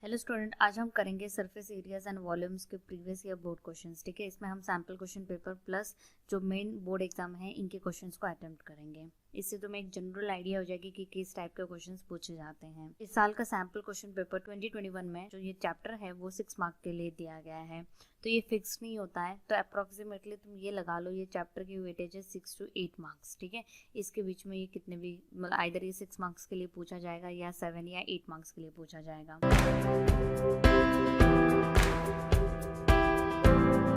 Hello student, आज हम करेंगे सरफेस एरियाज एंड वॉल्यूम्स के प्रीवियस ईयर बोर्ड क्वेश्चंस। ठीक है, इसमें हम सैम्पल क्वेश्चन पेपर प्लस जो मेन बोर्ड एग्जाम है इनके क्वेश्चंस को अटेम्प्ट करेंगे। इससे तुम्हें एक जनरल आइडिया हो जाएगी कि किस टाइप के क्वेश्चंस पूछे जाते हैं। इस साल का सैम्पल क्वेश्चन पेपर 2021 में जो ये चैप्टर है वो 6 मार्क के लिए दिया गया है, तो ये फिक्स नहीं होता है। तो अप्रॉक्सीमेटली तुम ये लगा लो, ये चैप्टर की वेटेज है 6 to 8 मार्क्स। ठीक है, इसके बीच में ये कितने भी मतलब आइदर ये 6 मार्क्स के लिए पूछा जाएगा या 7 या 8 मार्क्स के लिए पूछा जाएगा।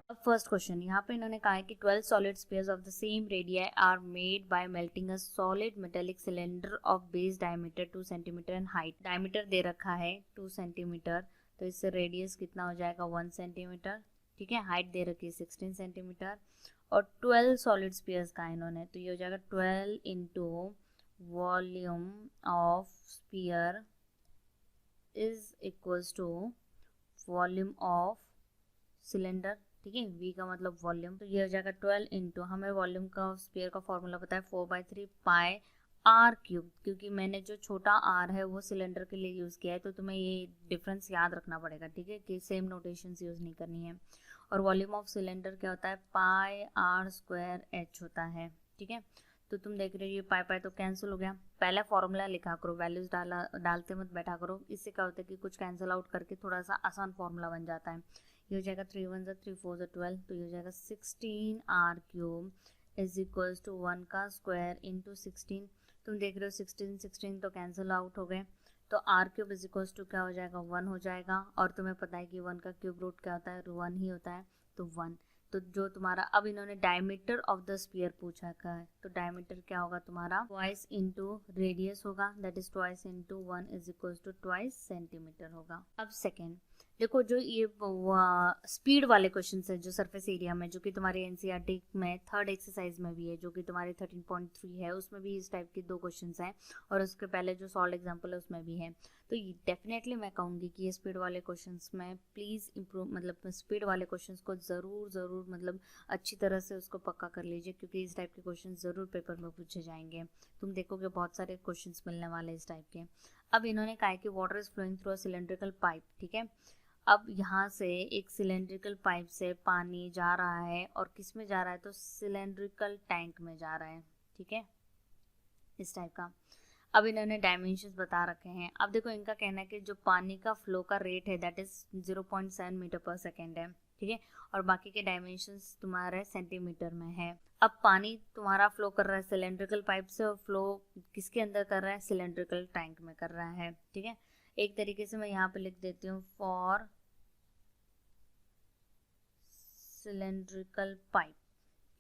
अब फर्स्ट क्वेश्चन यहाँ पे इन्होंने कहा है कि 12 solid spheres of the same radius are made by melting a solid metallic cylinder of base diameter 2 centimetre and height. Diameter दे रखा है 2 सेंटीमीटर, तो इससे रेडियस कितना हो जाएगा 1 सेंटीमीटर। ठीक है, हाइट दे रखी है 16 सेंटीमीटर और 12 सॉलिड स्फीयर्स का इन्होंने, तो ये हो जाएगा 12 into volume of sphere is equals to volume of cylinder. ठीक है, V का मतलब वॉल्यूम, तो ये हो जाएगा 12 इंटू, हमें वॉल्यूम का स्फीयर का फॉर्मूला पता है 4/3 पाई आर क्यूब, क्योंकि मैंने जो छोटा r है वो सिलेंडर के लिए यूज़ किया है, तो तुम्हें ये डिफरेंस याद रखना पड़ेगा। ठीक है, कि सेम नोटेशंस यूज़ नहीं करनी है। और वॉल्यूम ऑफ सिलेंडर क्या होता है, पाई आर स्क्वायर एच होता है। ठीक है, तो तुम देख रहे हो ये पाई पाई तो कैंसिल हो गया। पहला फॉर्मूला लिखा करो, वैल्यूज डालते मत बैठा करो, इससे क्या होता है कि कुछ कैंसिल आउट करके थोड़ा सा आसान फॉर्मूला बन जाता है। ये हो जाएगा 3 1 3 4 12, तो ये हो जाएगा 16 R cube is equals to 1 का स्क्वायर इंटू 16। तुम देख रहे हो 16 16 तो कैंसिल आउट हो गए, तो R cube is equals to क्या हो जाएगा 1 हो जाएगा। और तुम्हें पता है कि 1 का क्यूब रूट क्या होता है, 1 ही होता है, तो 1। तो जो तुम्हारा अब इन्होंने डायमीटर ऑफ द स्फीयर पूछा का है, तो डायमीटर क्या होगा तुम्हारा ट्वाइस इंटू रेडियस होगा, that is twice into 1 is equals to twice centimetre होगा। अब सेकेंड देखो, जो ये स्पीड वाले क्वेश्चंस है जो सरफेस एरिया में, जो कि तुम्हारे एनसीईआरटी में थर्ड एक्सरसाइज में भी है, जो कि तुम्हारे 13.3 है, उसमें भी इस टाइप के 2 क्वेश्चंस हैं, और उसके पहले जो सॉल्व एग्जांपल है उसमें भी है। तो डेफिनेटली मैं कहूँगी कि ये स्पीड वाले क्वेश्चंस में प्लीज़ इम्प्रूव, मतलब स्पीड वाले क्वेश्चंस को ज़रूर मतलब अच्छी तरह से उसको पक्का कर लीजिए, क्योंकि इस टाइप के क्वेश्चन ज़रूर पेपर में पूछे जाएंगे। तुम देखोगे बहुत सारे क्वेश्चंस मिलने वाले इस टाइप के। अब इन्होंने कहा है कि water is flowing through a cylindrical pipe. ठीक है, अब यहाँ से एक सिलेंड्रिकल पाइप से पानी जा रहा है, और किस में जा रहा है, तो सिलेंड्रिकल टैंक में जा रहा है। ठीक है, इस टाइप का। अब इन्होंने डायमेंशंस बता रखे हैं। अब देखो, इनका कहना है कि जो पानी का फ्लो का रेट है दैट इज 0.7 मीटर पर सेकेंड है। ठीक है, और बाकी के डायमेंशंस तुम्हारे सेंटीमीटर में है। अब पानी तुम्हारा फ्लो कर रहा है सिलेंड्रिकल पाइप से, और फ्लो किसके अंदर कर रहा है, सिलेंड्रिकल टैंक में कर रहा है। ठीक है, एक तरीके से मैं यहाँ पे लिख देती हूँ, फॉर सिलेंड्रिकल पाइप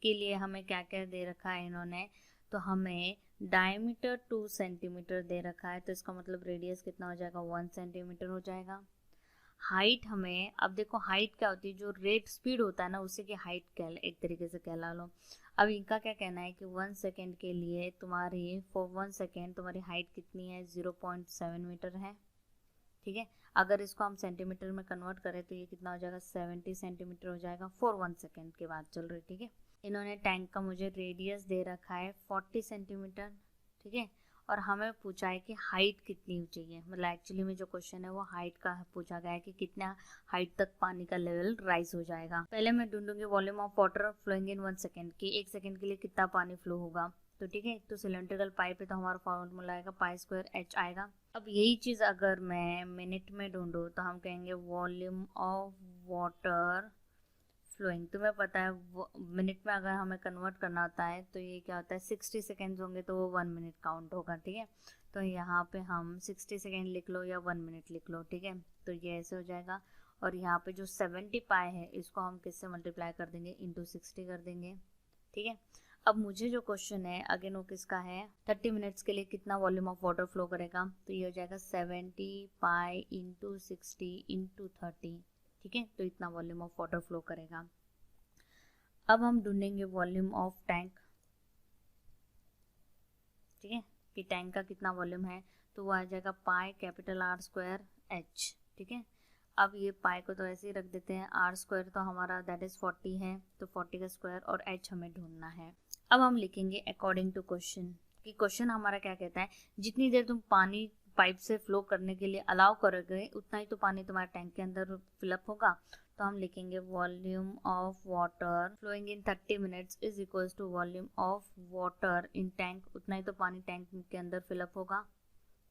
के लिए हमें क्या क्या दे रखा है इन्होंने, तो हमें डायमीटर 2 सेंटीमीटर दे रखा है, तो इसका मतलब रेडियस कितना हो जाएगा 1 सेंटीमीटर हो जाएगा। हाइट हमें, अब देखो हाइट क्या होती है, जो रेट स्पीड होता है ना उसी की हाइट एक तरीके से कहला लो। अब इनका क्या कहना है कि 1 सेकेंड के लिए तुम्हारी फॉर 1 सेकेंड तुम्हारी हाइट कितनी है, 0.7 मीटर है। ठीक है, अगर इसको हम सेंटीमीटर में कन्वर्ट करें तो ये कितना हो जाएगा 70 सेंटीमीटर हो जाएगा फॉर 1 सेकेंड के बाद चल रही। ठीक है, इन्होंने टैंक का मुझे रेडियस दे रखा है 40 सेंटीमीटर। ठीक है, और हमें पूछा है कि हाइट कितनी चाहिए, मतलब एक्चुअली में जो क्वेश्चन है वो हाइट का पूछा गया है कि कितना हाइट तक पानी का लेवल राइज हो जाएगा। पहले मैं ढूंढूंगी volume of water flowing in 1 second की 1 सेकेंड के लिए कितना पानी फ्लो होगा। तो ठीक है, तो सिलेंड्रिकल पाइप है तो हमारा फॉर्मूला आएगा पाई स्क्वायर एच आएगा। अब यही चीज़ अगर मैं मिनट में ढूंढूँ तो हम कहेंगे वॉल्यूम ऑफ वाटर फ्लोइंग। तुम्हें पता है मिनट में अगर हमें कन्वर्ट करना होता है तो ये क्या होता है 60 सेकेंड्स होंगे तो वो 1 मिनट काउंट होगा। ठीक है, तो यहाँ पे हम 60 सेकेंड लिख लो या 1 मिनट लिख लो। ठीक है, तो ये ऐसे हो जाएगा। और यहाँ पे जो 70 पाई है इसको हम किससे मल्टीप्लाई कर देंगे, इंटू 60 कर देंगे। ठीक है, अब मुझे जो क्वेश्चन है अगेन वो किसका है, 30 मिनट्स के लिए कितना वॉल्यूम ऑफ वाटर फ्लो करेगा, तो ये हो जाएगा 70 पाई इंटू 60 इंटू 30। ठीक है, तो इतना वॉल्यूम ऑफ वाटर फ्लो करेगा। अब हम ढूंढेंगे वॉल्यूम ऑफ टैंक। ठीक है, कि टैंक का कितना वॉल्यूम है, तो वो आ जाएगा pi capital R square h. ठीक है, अब ये पाई को तो ऐसे ही रख देते हैं, आर स्क्वायर तो हमारा दैट इज 40 है, तो 40 का स्क्वायर, और एच हमें ढूंढना है। अब हम लिखेंगे अकॉर्डिंग टू क्वेश्चन, कि क्वेश्चन हमारा क्या कहता है, जितनी देर तुम पानी पाइप से फ्लो करने के लिए अलाउ करोगे उतना ही तो पानी तुम्हारे टैंक के अंदर फिलअप होगा। तो हम लिखेंगे volume of water flowing in 30 minutes is equals to volume of water in tank, उतना ही तो पानी टैंक के अंदर फिलअप होगा।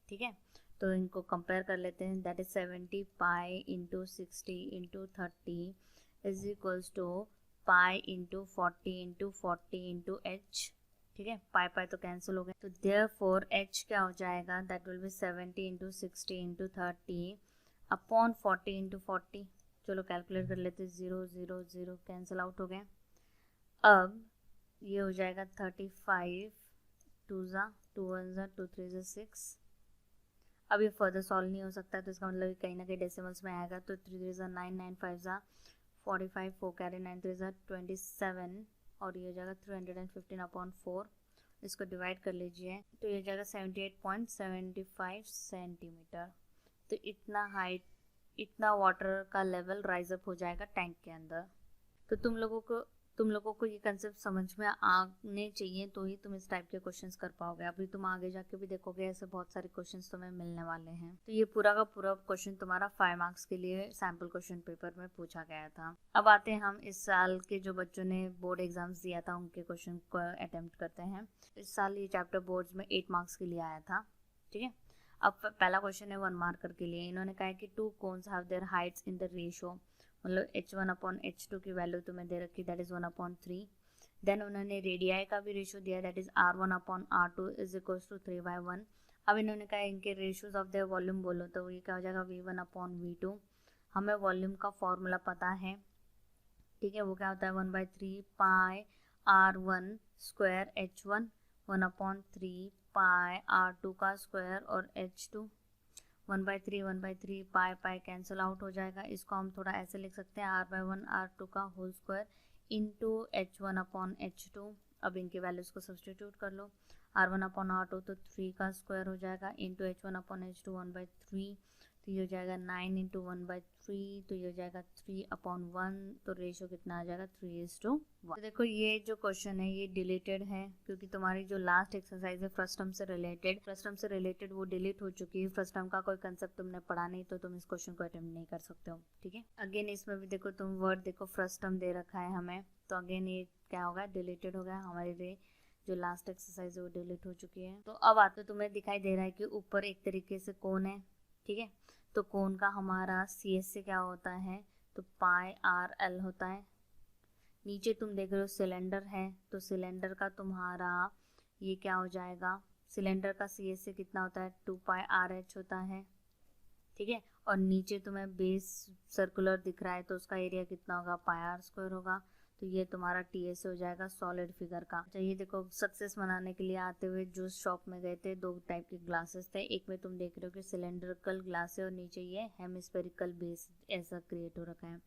ठीक है, तो इनको कंपेयर कर लेते हैं। That is 70 pi into 60 into 30 is equals to pi into 40 into H. ठीक है, पाई पाई तो कैंसिल हो गए, तो देयरफॉर एच क्या हो जाएगा, that will be 70 into 60 into 30 upon 40 into 40। चलो कैलकुलेट कर लेते, 0 0 0 कैंसिल आउट हो गया। अब ये हो जाएगा 35 2 ज़ा 2 1 ज़ा 2 3 ज़ा 6। अब ये फर्दर सॉल्व नहीं हो सकता, तो इसका मतलब कहीं ना कहीं डेसिमल्स में आएगा। तो 3 3 ज़ा 9 9 5 ज़ा 45 4 कैरी 9 3 ज़ा 27 और ये हो जाएगा 315 अपॉन 4। इसको डिवाइड कर लीजिए तो ये हो जाएगा 78.75 सेंटीमीटर। तो इतना हाइट, इतना वाटर का लेवल राइज अप हो जाएगा टैंक के अंदर। तो तुम लोगों को ये कंसेप्ट समझ में आने चाहिए, तो ही तुम इस टाइप के क्वेश्चंस कर पाओगे। अभी तुम आगे जाके भी देखोगे ऐसे बहुत सारे क्वेश्चंस तुम्हें मिलने वाले हैं। तो ये पूरा का पूरा क्वेश्चन तुम्हारा 5 मार्क्स के लिए सैम्पल क्वेश्चन पेपर में पूछा गया था। अब आते हैं हम इस साल के जो बच्चों ने बोर्ड एग्जाम्स दिया था उनके क्वेश्चन को अटेम्प्ट करते हैं। इस साल ये चैप्टर बोर्ड्स में 8 मार्क्स के लिए आया था। ठीक है, अब पहला क्वेश्चन है 1 मार्कर के लिए। इन्होंने कहा है कि 2 cones have their heights in the ratio, मतलब h1 अपॉन h2 की वैल्यू तुम्हें दे रखी, दैट इज 1 अपॉन 3। देन उन्होंने रेडियाई का भी रेशियो दिया, that is r1 upon r2 is equals to 3/1। अब इन्होंने कहा इनके रेशियोज ऑफ देयर वॉल्यूम बोलो, तो ये क्या हो जाएगा v1 अपॉन v2। हमें वॉल्यूम का फॉर्मूला पता है, ठीक है, वो क्या होता है 1/3 पाई r1 स्क्वायर h1, 1 अपॉन 3 पाई r2 का स्क्वायर और h2। 1/3 पाई पाई कैंसिल आउट हो जाएगा। इसको हम थोड़ा ऐसे लिख सकते हैं r/1 r2 का whole square into h1 upon h2। अब इनकी वैल्यूज को सब्सटीट्यूट कर लो, r1 अपॉन r2 तो 3 का स्क्वायर हो जाएगा इंटू h1 अपॉन h2 1/3, तो ये हो जाएगा 9 इंटू 1/3, तो ये हो जाएगा 3 अपॉन 1। तो रेशियो कितना आ जाएगा 3:1। तो देखो ये जो क्वेश्चन है ये डिलीटेड है, क्योंकि तुम्हारी जो लास्ट एक्सरसाइज है फर्स्ट टर्म से रिलेटेड वो डिलीट हो चुकी है। फर्स्ट टर्म का कोई कंसेप्ट तुमने पढ़ा नहीं, तो तुम इस क्वेश्चन को अटेम्प्ट नहीं कर सकते हो। ठीक है, अगेन इसमें भी देखो तुम वर्ड देखो, फर्स्ट टर्म दे रखा है हमें, तो अगेन ये क्या होगा, डिलीटेड हो गया। हमारे लिए जो लास्ट एक्सरसाइज है वो डिलीट हो चुकी है। तो अब आते तुम्हें दिखाई दे रहा है कि ऊपर एक तरीके से कोन है। ठीक है, तो कोन का हमारा सी एस से क्या होता है, तो पाई आर एल होता है। नीचे तुम देख रहे हो सिलेंडर है, तो सिलेंडर का तुम्हारा ये क्या हो जाएगा, सिलेंडर का सी एस से कितना होता है 2 पाई आर एच होता है। ठीक है, और नीचे तुम्हें बेस सर्कुलर दिख रहा है, तो उसका एरिया कितना होगा, पाई आर स्क्वायर होगा। तो ये तुम्हारा टी एस हो जाएगा सॉलिड फिगर का। अच्छा ये देखो, सक्सेस मनाने के लिए आते हुए जूस शॉप में गए थे, 2 टाइप के ग्लासेस थे। एक में तुम देख रहे हो कि सिलेंड्रिकल ग्लास है और नीचे ये हेमिस्फेरिकल बेस ऐसा क्रिएट हो रखा है,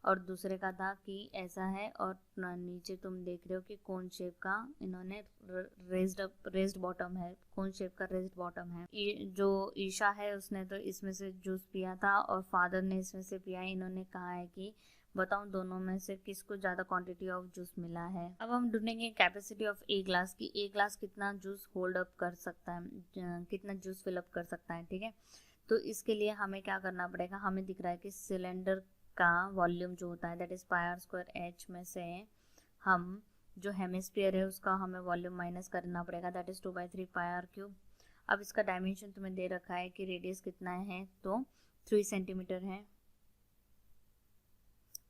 और दूसरे का था कि ऐसा है और नीचे तुम देख रहे हो कि कोन शेप का इन्होंने रेज्ड बॉटम है, कोन शेप का रेज्ड बॉटम है। जो ईशा है उसने तो इसमें से जूस पिया था और फादर ने इसमें से पिया। इन्होंने कहा है कि बताओ दोनों में से किसको ज़्यादा क्वांटिटी ऑफ जूस मिला है। अब हम ढूंढेंगे कैपेसिटी ऑफ ए ग्लास की, ए ग्लास कितना जूस होल्ड अप कर सकता है, कितना जूस फिलअप कर सकता है। ठीक है, तो इसके लिए हमें क्या करना पड़ेगा, हमें दिख रहा है कि सिलेंडर का वॉल्यूम जो होता है that is pi are square H में से हम जो हेमिस्फीयर है उसका हमें वॉल्यूम माइनस करना पड़ेगा, that is 2/3 pi are cube. अब इसका डायमेंशन तुम्हें दे रखा है कि रेडियस कितना है, तो 3 सेंटीमीटर है,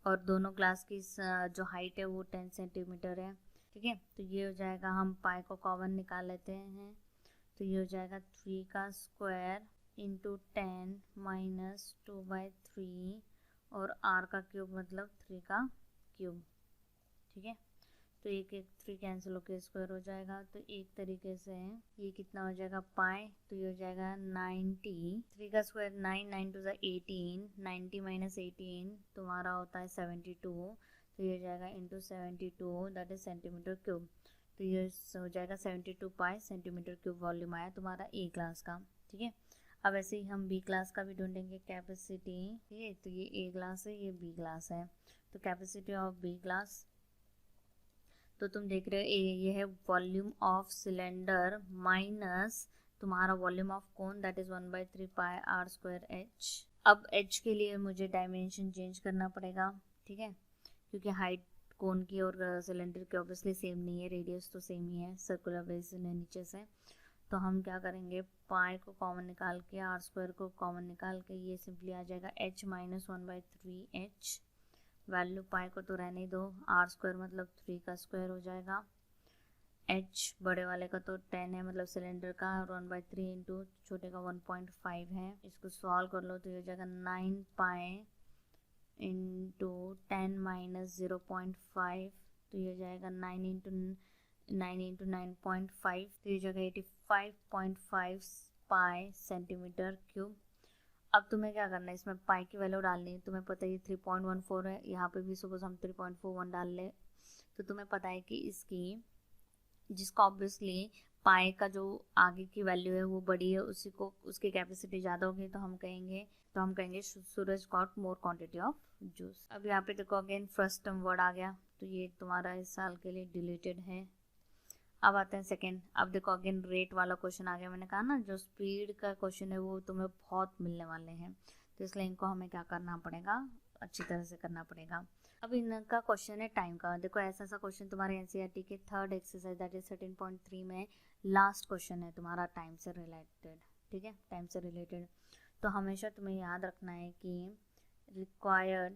और दोनों ग्लास की जो हाइट है वो 10 सेंटीमीटर है। ठीक है, तो ये हो जाएगा, हम पाई को कॉमन निकाल लेते हैं, तो ये हो जाएगा 3 का स्क्वायर इंटू 10 माइनस 2/3 और r का क्यूब मतलब 3 का क्यूब। ठीक है, तो एक 3 कैंसिल होकर स्क्वायर हो जाएगा। तो एक तरीके से ये कितना हो जाएगा पाई, तो ये हो जाएगा 90, 3 का स्क्वायर 9 9 2 18, 90 माइनस 18 तुम्हारा होता है 72, तो ये हो जाएगा into 72 that is centimetre cube. तो ये हो जाएगा 72 पाई सेंटीमीटर क्यूब वॉल्यूम आया तुम्हारा ए ग्लास का। ठीक है, अब ऐसे ही हम बी ग्लास का भी ढूंढेंगे कैपेसिटी। ठीक है, तो ये ए ग्लास है, ये बी ग्लास है, तो कैपेसिटी ऑफ बी ग्लास, तो तुम देख रहे हो ये है वॉल्यूम ऑफ सिलेंडर माइनस तुम्हारा volume of cone that is 1/3 pi are square H. अब एच के लिए मुझे डायमेंशन चेंज करना पड़ेगा, ठीक है, क्योंकि हाइट कोन की और सिलेंडर की ऑब्वियसली सेम नहीं है, रेडियस तो सेम ही है सर्कुलर बेस नीचे से। तो हम क्या करेंगे, पाई को कॉमन निकाल के आर स्क्वायर को कॉमन निकाल के ये सिंपली आ जाएगा h minus 1/3 h। Value pi को तो रहने दो, आर स्क्वायर मतलब 3 का स्क्वायर हो जाएगा, h बड़े वाले का तो 10 है मतलब सिलेंडर का, और 1/3 इंटू छोटे का 1.5 है। इसको सॉल्व कर लो तो ये हो जाएगा 9 पाई इंटू 10 माइनस 0.5, तो ये हो जाएगा 9 इंटू 9.5, तो ये जगह 85.5 पाई सेंटीमीटर क्यूब। अब तुम्हें क्या करना है, इसमें पाई की वैल्यू डालनी है। तुम्हें पता है ये 3.14 है, यहाँ पे भी सपोज हम 3.41 डाल ले, तो तुम्हें पता है कि इसकी जिसका ऑब्वियसली पाई का जो आगे की वैल्यू है वो बड़ी है, उसी को उसकी कैपेसिटी ज़्यादा होगी, तो हम कहेंगे Suraj got more quantity of juice. अब यहाँ पे देखो अगेन फर्स्ट टर्म वर्ड आ गया, तो ये तुम्हारा इस साल के लिए डिलीटेड है। अब आते हैं सेकंड। अब देखो अगेन रेट वाला क्वेश्चन आ गया। मैंने कहा ना जो स्पीड का क्वेश्चन है वो तुम्हें बहुत मिलने वाले हैं, तो इसलिए इनको हमें क्या करना पड़ेगा, अच्छी तरह से करना पड़ेगा। अब इनका क्वेश्चन है टाइम का। देखो ऐसा क्वेश्चन तुम्हारे एनसीईआरटी के थर्ड एक्सरसाइज दैट इज 13.3 में लास्ट क्वेश्चन है तुम्हारा टाइम से रिलेटेड, ठीक है, टाइम से रिलेटेड। तो हमेशा तुम्हें याद रखना है कि रिक्वायर्ड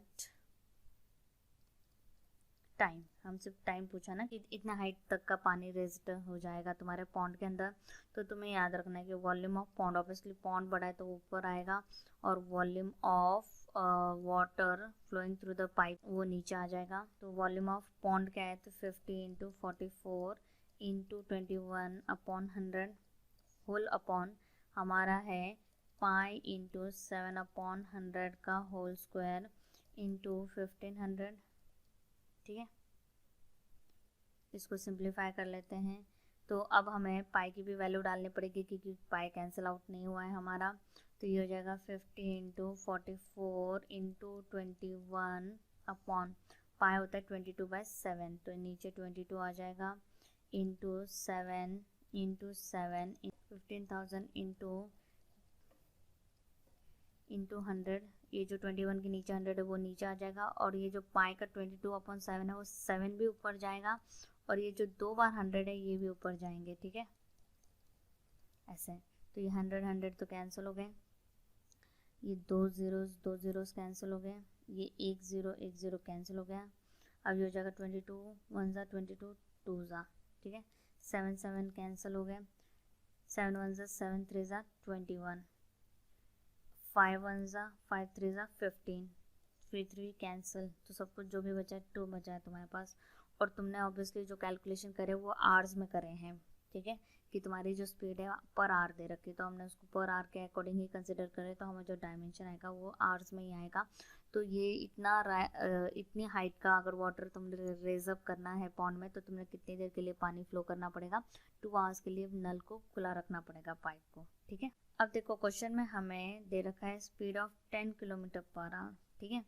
टाइम, हमसे टाइम पूछा ना कि इतना हाइट तक का पानी रेज्ड हो जाएगा तुम्हारे पॉन्ड के अंदर, तो तुम्हें याद रखना है कि volume of pond, obviously pond बड़ा है तो ऊपर आएगा, और volume of water flowing through the pipe वो नीचे आ जाएगा। तो वॉल्यूम ऑफ पॉन्ड क्या है, तो 50 into 44 into 21 upon 100 whole upon हमारा है पाई इंटू 7 अपॉन 100 का होल स्क्वायर इंटू 1500, ठीक है। इसको सिंप्लीफाई कर लेते हैं। तो अब हमें पाई की भी वैल्यू डालनी पड़ेगी क्योंकि पाई कैंसिल आउट नहीं हुआ है हमारा, तो ये हो जाएगा 50 इंटू 44 इंटू 21 अपॉन पाई होता है 22/7, तो नीचे 22 आ जाएगा इंटू 7 इंटू 7 15,000 इंटू 100, ये जो 21 के नीचे 100 है वो नीचे आ जाएगा, और ये जो पाई का 22/7 है वो 7 भी ऊपर जाएगा, और ये जो 2 बार 100 है ये भी ऊपर जाएंगे, ठीक है, ऐसे। तो ये 100 तो कैंसिल हो गए, ये 2 जीरोस कैंसिल हो गए, ये 1 0 कैंसिल हो गया। अब ये हो जाएगा 22 1 ज़ा 22 2 ज़ा, ठीक है, 7 कैंसिल हो गए, 7 1 ज़ा 7 3 ज़ा 21, 5 1 ज़ा 5 3 ज़ा 15, 3 कैंसिल, तो सब कुछ जो भी बचा है 2 बचा है तुम्हारे पास। और तुमने ऑब्वियसली जो कैलकुलेशन करे वो आवर्स में करे हैं, ठीक है, कि तुम्हारी जो स्पीड है पर आवर दे रखी है, तो हमने उसको पर आवर के अकॉर्डिंग ही कंसिडर करें, तो हमें जो डायमेंशन आएगा वो आवर्स में ही आएगा। तो ये इतनी हाइट का अगर वाटर तुमने रेज अप करना है पॉन्ड में, तो तुमने कितनी देर के लिए पानी फ्लो करना पड़ेगा, 2 आवर्स के लिए नल को खुला रखना पड़ेगा पाइप को, ठीक है। अब देखो क्वेश्चन में हमें दे रखा है speed of 10 kilometre per hour, ठीक है,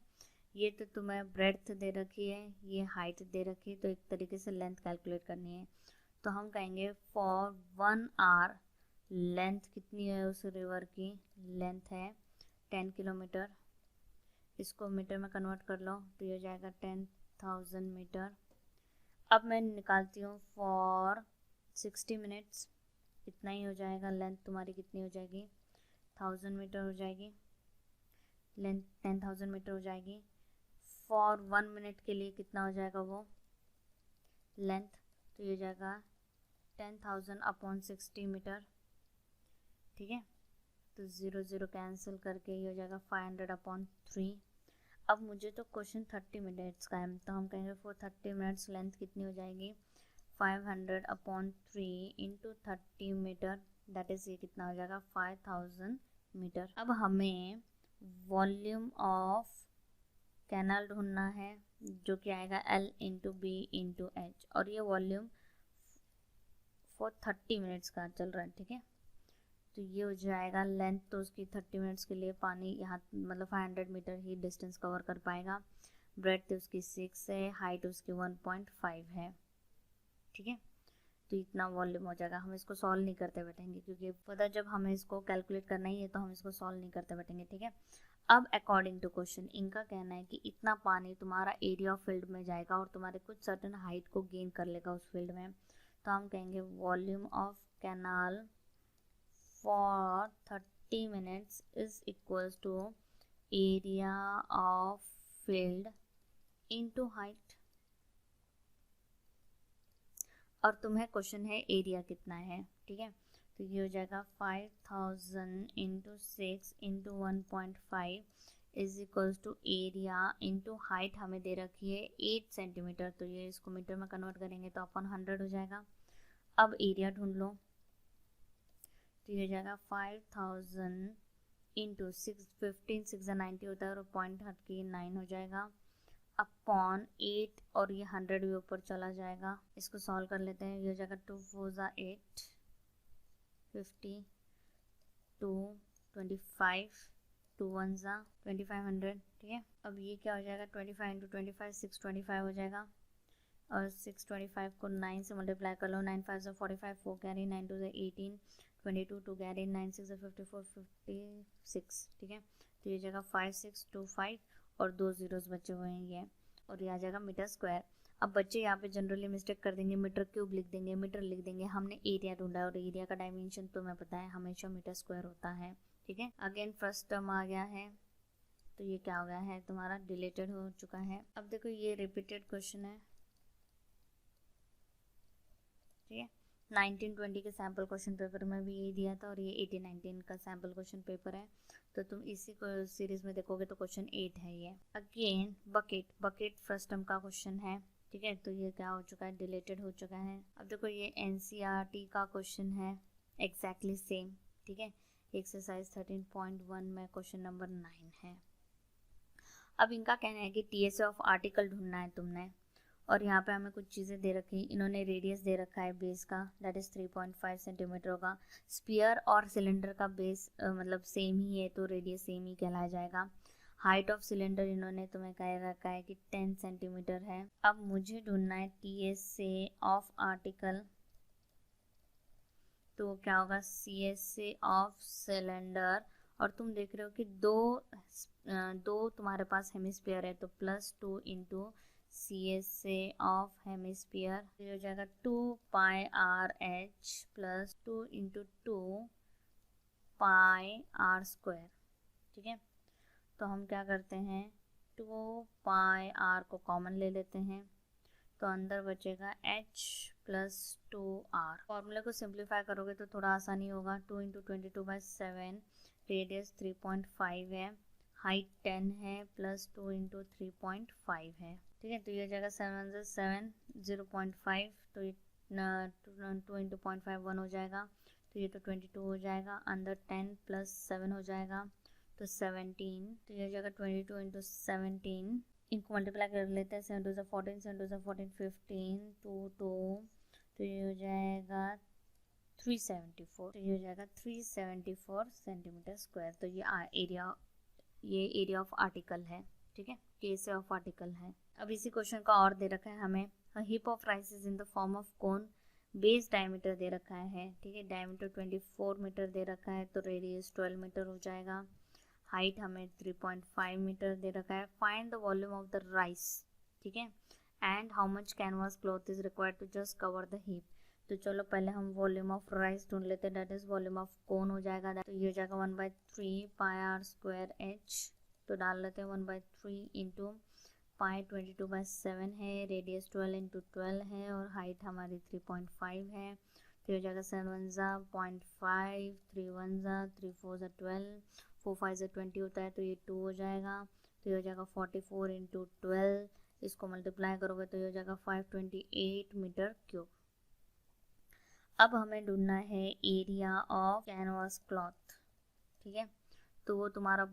ये तो तुम्हें ब्रेड्थ दे रखी है, ये हाइट दे रखी है, तो एक तरीके से लेंथ कैलकुलेट करनी है। तो हम कहेंगे फॉर 1 आवर लेंथ कितनी है, उस रिवर की लेंथ है 10 किलोमीटर, इसको मीटर में कन्वर्ट कर लो तो ये हो जाएगा 10,000 मीटर। अब मैं निकालती हूँ फॉर 60 मिनट्स, इतना ही हो जाएगा, लेंथ तुम्हारी कितनी हो जाएगी 1000 मीटर हो जाएगी, लेंथ 10,000 मीटर हो जाएगी। फॉर 1 मिनट के लिए कितना हो जाएगा वो लेंथ, तो ये हो जाएगा 10,000 अपॉन 60 मीटर, ठीक है, तो 0 कैंसिल करके ये हो जाएगा 500 अपॉन 3। अब मुझे तो क्वेश्चन 30 मिनट्स का है, तो हम कहेंगे फॉर 30 मिनट्स लेंथ कितनी हो जाएगी 500 upon 3 into 30 metre, that is ये कितना हो जाएगा 5000 मीटर। अब हमें वॉल्यूम ऑफ कैनाल ढूंढना है जो कि आएगा L into B into H, और ये वॉल्यूम फॉर 30 मिनट्स का चल रहा है, ठीक है। तो ये हो जाएगा लेंथ, तो उसकी 30 मिनट्स के लिए पानी यहाँ मतलब 500 मीटर ही डिस्टेंस कवर कर पाएगा, ब्रेड्थ उसकी 6 है, हाइट उसकी 1.5 है, ठीक है। तो इतना वॉल्यूम हो जाएगा। हम इसको सॉल्व नहीं करते बैठेंगे क्योंकि पता जब हमें इसको कैलकुलेट करना ही है तो हम इसको सॉल्व नहीं करते बैठेंगे, ठीक है। अब अकॉर्डिंग टू क्वेश्चन इनका कहना है कि इतना पानी तुम्हारा एरिया ऑफ फील्ड में जाएगा और तुम्हारे कुछ सर्टेन हाइट को गेन कर लेगा उस फील्ड में। तो हम कहेंगे volume of canal for 30 minutes is equals to area of field into height. और तुम्हें क्वेश्चन है एरिया कितना है, ठीक है। तो ये हो जाएगा 5000 into 6 into 1.5 is equals to area into height हमें दे रखी है 8 सेंटीमीटर। तो ये इसको मीटर में कन्वर्ट करेंगे तो अपन 100 हो जाएगा। अब एरिया ढूंढ लो। तो ये हो जाएगा 5000 इंटू 6, 15 6 90 होता है और पॉइंट हट के 9 हो जाएगा अपॉन 8 और ये 100 भी ऊपर चला जाएगा। इसको सॉल्व कर लेते हैं। ये हो जाएगा 2 4 ज़ा 8 50 2 25 2 1 ज़ा 2500, ठीक है। अब ये क्या हो जाएगा 25 इंटू 25 625 हो जाएगा और 625 को 9 से मल्टीप्लाई कर लो। 9 5 ज़ा 45 4 कैरी 9 2 ज़ा 18 22 2 कैरी 9 6 ज़ा 54 56, ठीक है। तो ये जगह 5625 और 2 जीरोस बचे हुए हैं ये, और ये आ जाएगा मीटर स्क्वायर। अब बच्चे यहाँ पे जनरली मिस्टेक कर देंगे, मीटर क्यूब लिख देंगे, मीटर लिख देंगे। हमने एरिया ढूंढा है और एरिया का डायमेंशन तुम्हें पता है हमेशा मीटर स्क्वायर होता है, ठीक है। अगेन फर्स्ट टर्म आ गया है तो ये क्या हो गया है तुम्हारा डिलीटेड हो चुका है। अब देखो ये रिपीटेड क्वेश्चन है, ठीक है। 1920 के सैम्पल क्वेश्चन पेपर में भी यही दिया था और ये 1819 का सैम्पल क्वेश्चन पेपर है। तो तुम इसी को सीरीज में देखोगे तो क्वेश्चन 8 है ये। अगेन बकेट फर्स्ट टर्म का क्वेश्चन है, ठीक है। तो ये क्या हो चुका है डिलीटेड हो चुका है। अब देखो ये NCERT का क्वेश्चन है एग्जैक्टली सेम, ठीक है। एक्सरसाइज 13.1 में क्वेश्चन नंबर 9 है। अब इनका कहना है कि TSA ऑफ आर्टिकल ढूंढना है तुमने, और यहाँ पे हमें कुछ चीज़ें दे रखी। इन्होंने रेडियस दे रखा है बेस का, दैट इज़ 3.5 सेंटीमीटर होगा। स्पीयर और सिलेंडर का बेस मतलब सेम ही है तो रेडियस सेम ही कहलाया जाएगा। हाइट ऑफ सिलेंडर इन्होंने तुम्हें कह रखा है कि 10 सेंटीमीटर है। अब मुझे ढूंढना है TSA ऑफ आर्टिकल, तो क्या होगा CSA ऑफ सिलेंडर। और तुम देख रहे हो कि दो तुम्हारे पास हेमिस्फीयर है तो +2 इंटू CSA ऑफ हेमिस्फीयर। ये हो जाएगा 2 पाई RH प्लस 2 इंटू 2 पाई R स्क्वायर, ठीक है। तो हम क्या करते हैं 2 पाई R को कॉमन ले लेते हैं तो अंदर बचेगा H प्लस 2R। फॉर्मूले को सिंप्लीफाई करोगे तो थोड़ा आसानी होगा। 2 इंटू 22/7, रेडियस 3.5 है, हाइट 10 है, प्लस 2 इंटू 3.5 है, ठीक है। तो ये जगह 7 7 0.5, तो ये 2 इंटू 0.5 1 हो जाएगा। तो ये तो 22 हो जाएगा, अंदर 10 प्लस 7 हो जाएगा तो 17। तो ये जगह 22 इंटू 17, इनको मल्टीप्लाई कर लेते हैं। 7 2 14 7 2 14 15 2 2, तो ये हो जाएगा 374। तो ये हो जाएगा 374 सेंटीमीटर स्क्वायर। तो ये एरिया ऑफ आर्टिकल है, ठीक है। केस ऑफ आर्टिकल है। अब इसी क्वेश्चन का और दे रखा है हमें heap of rice is in the form of cone, base diameter दे रखा है, ठीक है। डायमीटर 24 मीटर दे रखा है तो रेडियस 12 मीटर हो जाएगा। हाइट हमें 3.5 मीटर दे रखा है। Find the volume of the rice, ठीक है, and how much canvas cloth is required to just cover the heap. तो चलो पहले हम वॉल्यूम ऑफ राइस ढूंढ लेते हैं, दैट इज वॉल्यूम ऑफ कोन हो जाएगा। तो ये हो जाएगा 1/3 पाई R स्क्वायर H। तो डाल लेते हैं 1/3 इंटू पाई 22/7 है, रेडियस 12 इंटू 12 है और हाइट हमारी 3.5 है। तो हो जाएगा 7 1 ज़ा 0.5, 3 1 ज़ा 3 4 ज़ा 12, 4 5 ज़ा 20 होता है तो ये 2 हो जाएगा। तो ये हो जाएगा 44 इंटू 12, इसको मल्टीप्लाई करोगे तो ये हो जाएगा 528 मीटर क्यूब। अब हमें ढूंढना है एरिया ऑफ कैनवास क्लॉथ, ठीक है। तो वो तुम्हारा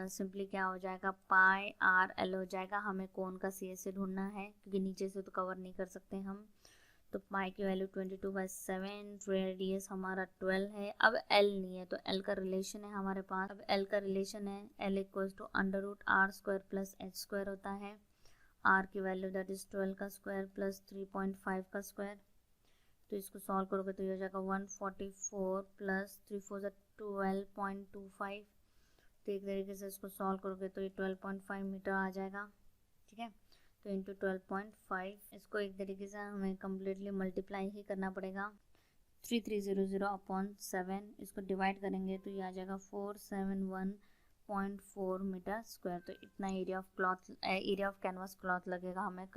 सिंपली क्या हो जाएगा पाई RL हो जाएगा। हमें कोन का CSA ढूंढना है क्योंकि नीचे से तो कवर नहीं कर सकते हम। तो पाई की वैल्यू 22/7, रेडियस हमारा 12 है। अब L नहीं है तो L का रिलेशन है हमारे पास। अब L का रिलेशन है L equals to √R square plus H square होता है। R की वैल्यू दैट इज 12 का स्क्वायर प्लस 3.5 का स्क्वायर, तो इसको सॉल्व करोगे तो ये हो जाएगा 144 प्लस 3 4 12.25। तो एक तरीके से इसको सॉल्व करोगे तो ये 12.5 मीटर आ जाएगा, ठीक है। तो इंटू 12.5 इसको एक तरीके से हमें कम्प्लीटली मल्टीप्लाई ही करना पड़ेगा। 3300 अपॉन 7 इसको डिवाइड करेंगे तो ये आ जाएगा 471.4 मीटर स्क्वायर। तो इतना एरिया ऑफ कैनवास क्लॉथ लगेगा हमें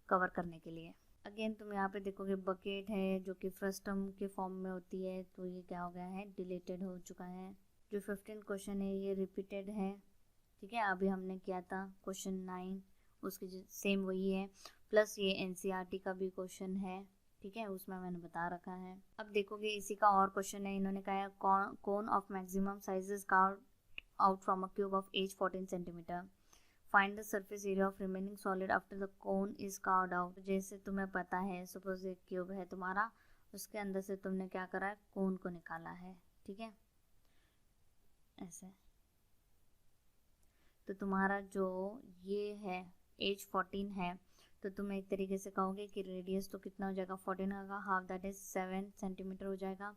कवर करने के लिए। अगेन तुम यहाँ पे देखोगे बकेट है जो कि फ्रस्टम के फॉर्म में होती है, तो ये क्या हो गया है, डिलीटेड हो चुका है। जो 15 क्वेश्चन है ये रिपीटेड है, ठीक है। अभी हमने किया था क्वेश्चन 9, उसकी सेम वही है, प्लस ये एनसीईआरटी का भी क्वेश्चन है, ठीक है, उसमें मैंने बता रखा है। अब देखोगे इसी का और क्वेश्चन है, इन्होंने कहा है cone of maximum sizes carved out from a cube of edge 14 centimetre, find the surface area of remaining solid after the cone is carved out. जैसे तुम्हें पता है, सपोज एक क्यूब है तुम्हारा, उसके अंदर से तुमने क्या करा है, कोन को निकाला है, ठीक है, ऐसे। तो तुम्हारा जो ये है एज 14 है, तो तुम एक तरीके से कहोगे कि रेडियस तो कितना हो जाएगा, 14 होगा, हाफ दैट इज 7 सेंटीमीटर हो जाएगा।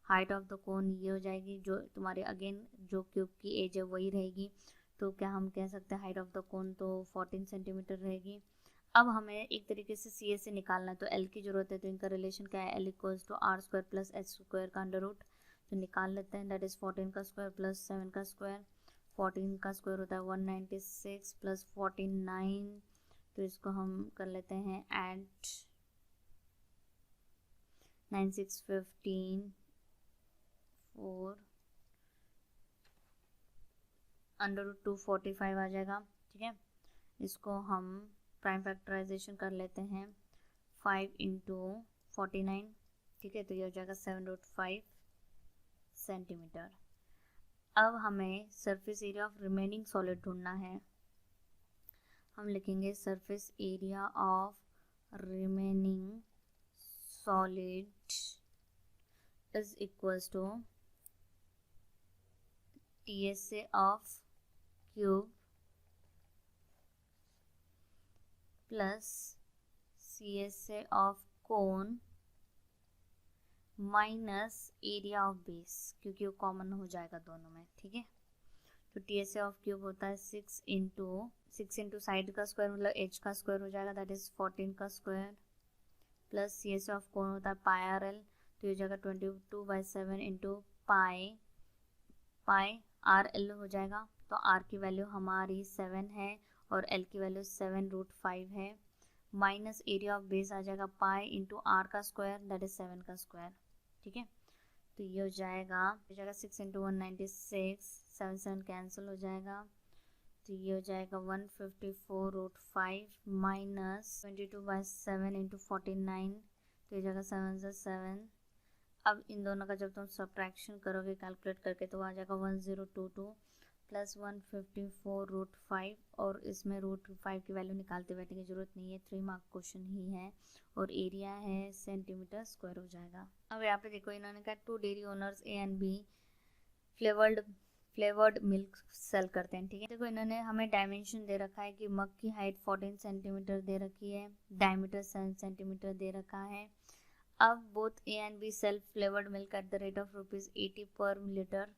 हाइट ऑफ द कोन ये हो जाएगी, जो तुम्हारे अगेन जो क्यूब की एज है वही रहेगी, तो क्या हम कह सकते हैं हाइट ऑफ द कोन तो 14 सेंटीमीटर रहेगी। अब हमें एक तरीके से सी एस से निकालना है, तो एल की जरूरत है, तो इनका रिलेशन क्या है, L equals to R square plus H square का अंडर रूट। तो निकाल लेते हैं, दैट इज 14 का स्क्वायर प्लस 7 का स्क्वायर। 14 का स्क्वायर होता है 196 प्लस 49, तो इसको हम कर लेते हैं ऐड 9 6 15 4 अंडर रूट 245 आ जाएगा, ठीक है। इसको हम प्राइम फैक्टराइजेशन कर लेते हैं, 5 इंटू 49, ठीक है, तो ये हो जाएगा 7√5 सेंटीमीटर। अब हमें surface area of remaining solid ढूंढना है। हम लिखेंगे surface area of remaining solid is equals to TSA of cube plus CSA of cone minus area of base, क्योंकि वो कॉमन हो जाएगा दोनों में, ठीक है। तो TSA ऑफ क्यूब होता है 6 इंटू साइड का स्क्वायर मतलब एच का स्क्वायर हो जाएगा, दैट इज 14 का स्क्वायर, प्लस CSA ऑफ कोन होता है पाई आर एल, तो ये हो जाएगा 22/7 इंटू पाई आर एल हो जाएगा। तो आर की वैल्यू हमारी 7 है और एल की वैल्यू 7√5 है, माइनस एरिया ऑफ बेस आ जाएगा पाई इंटू आर का स्क्वायर, दैट इज 7 का स्क्वायर, ठीक है। तो ये हो जाएगा 6 इंटू 196, 7 कैंसिल हो जाएगा, तो ये हो जाएगा 154√5 माइनस 22/7 इंटू 49, तो ये जाएगा 7 से 7। अब इन दोनों का जब तुम सब्ट्रैक्शन करोगे कैलकुलेट करके तो आ जाएगा 1022 प्लस 154√5, और इसमें √5 की वैल्यू निकालते बैठने की जरूरत नहीं है, 3 मार्क क्वेश्चन ही है, और एरिया है सेंटीमीटर स्क्वायर हो जाएगा। अब यहाँ पे देखो इन्होंने कहा 2 dairy owners A and B flavoured milk sell करते हैं, ठीक है। देखो इन्होंने हमें डायमेंशन दे रखा है कि मग की हाइट 14 सेंटीमीटर दे रखी है, डायमीटर 7 सेंटीमीटर दे रखा है। अब both A and B sell flavoured milk at the rate of ₹80 पर litre.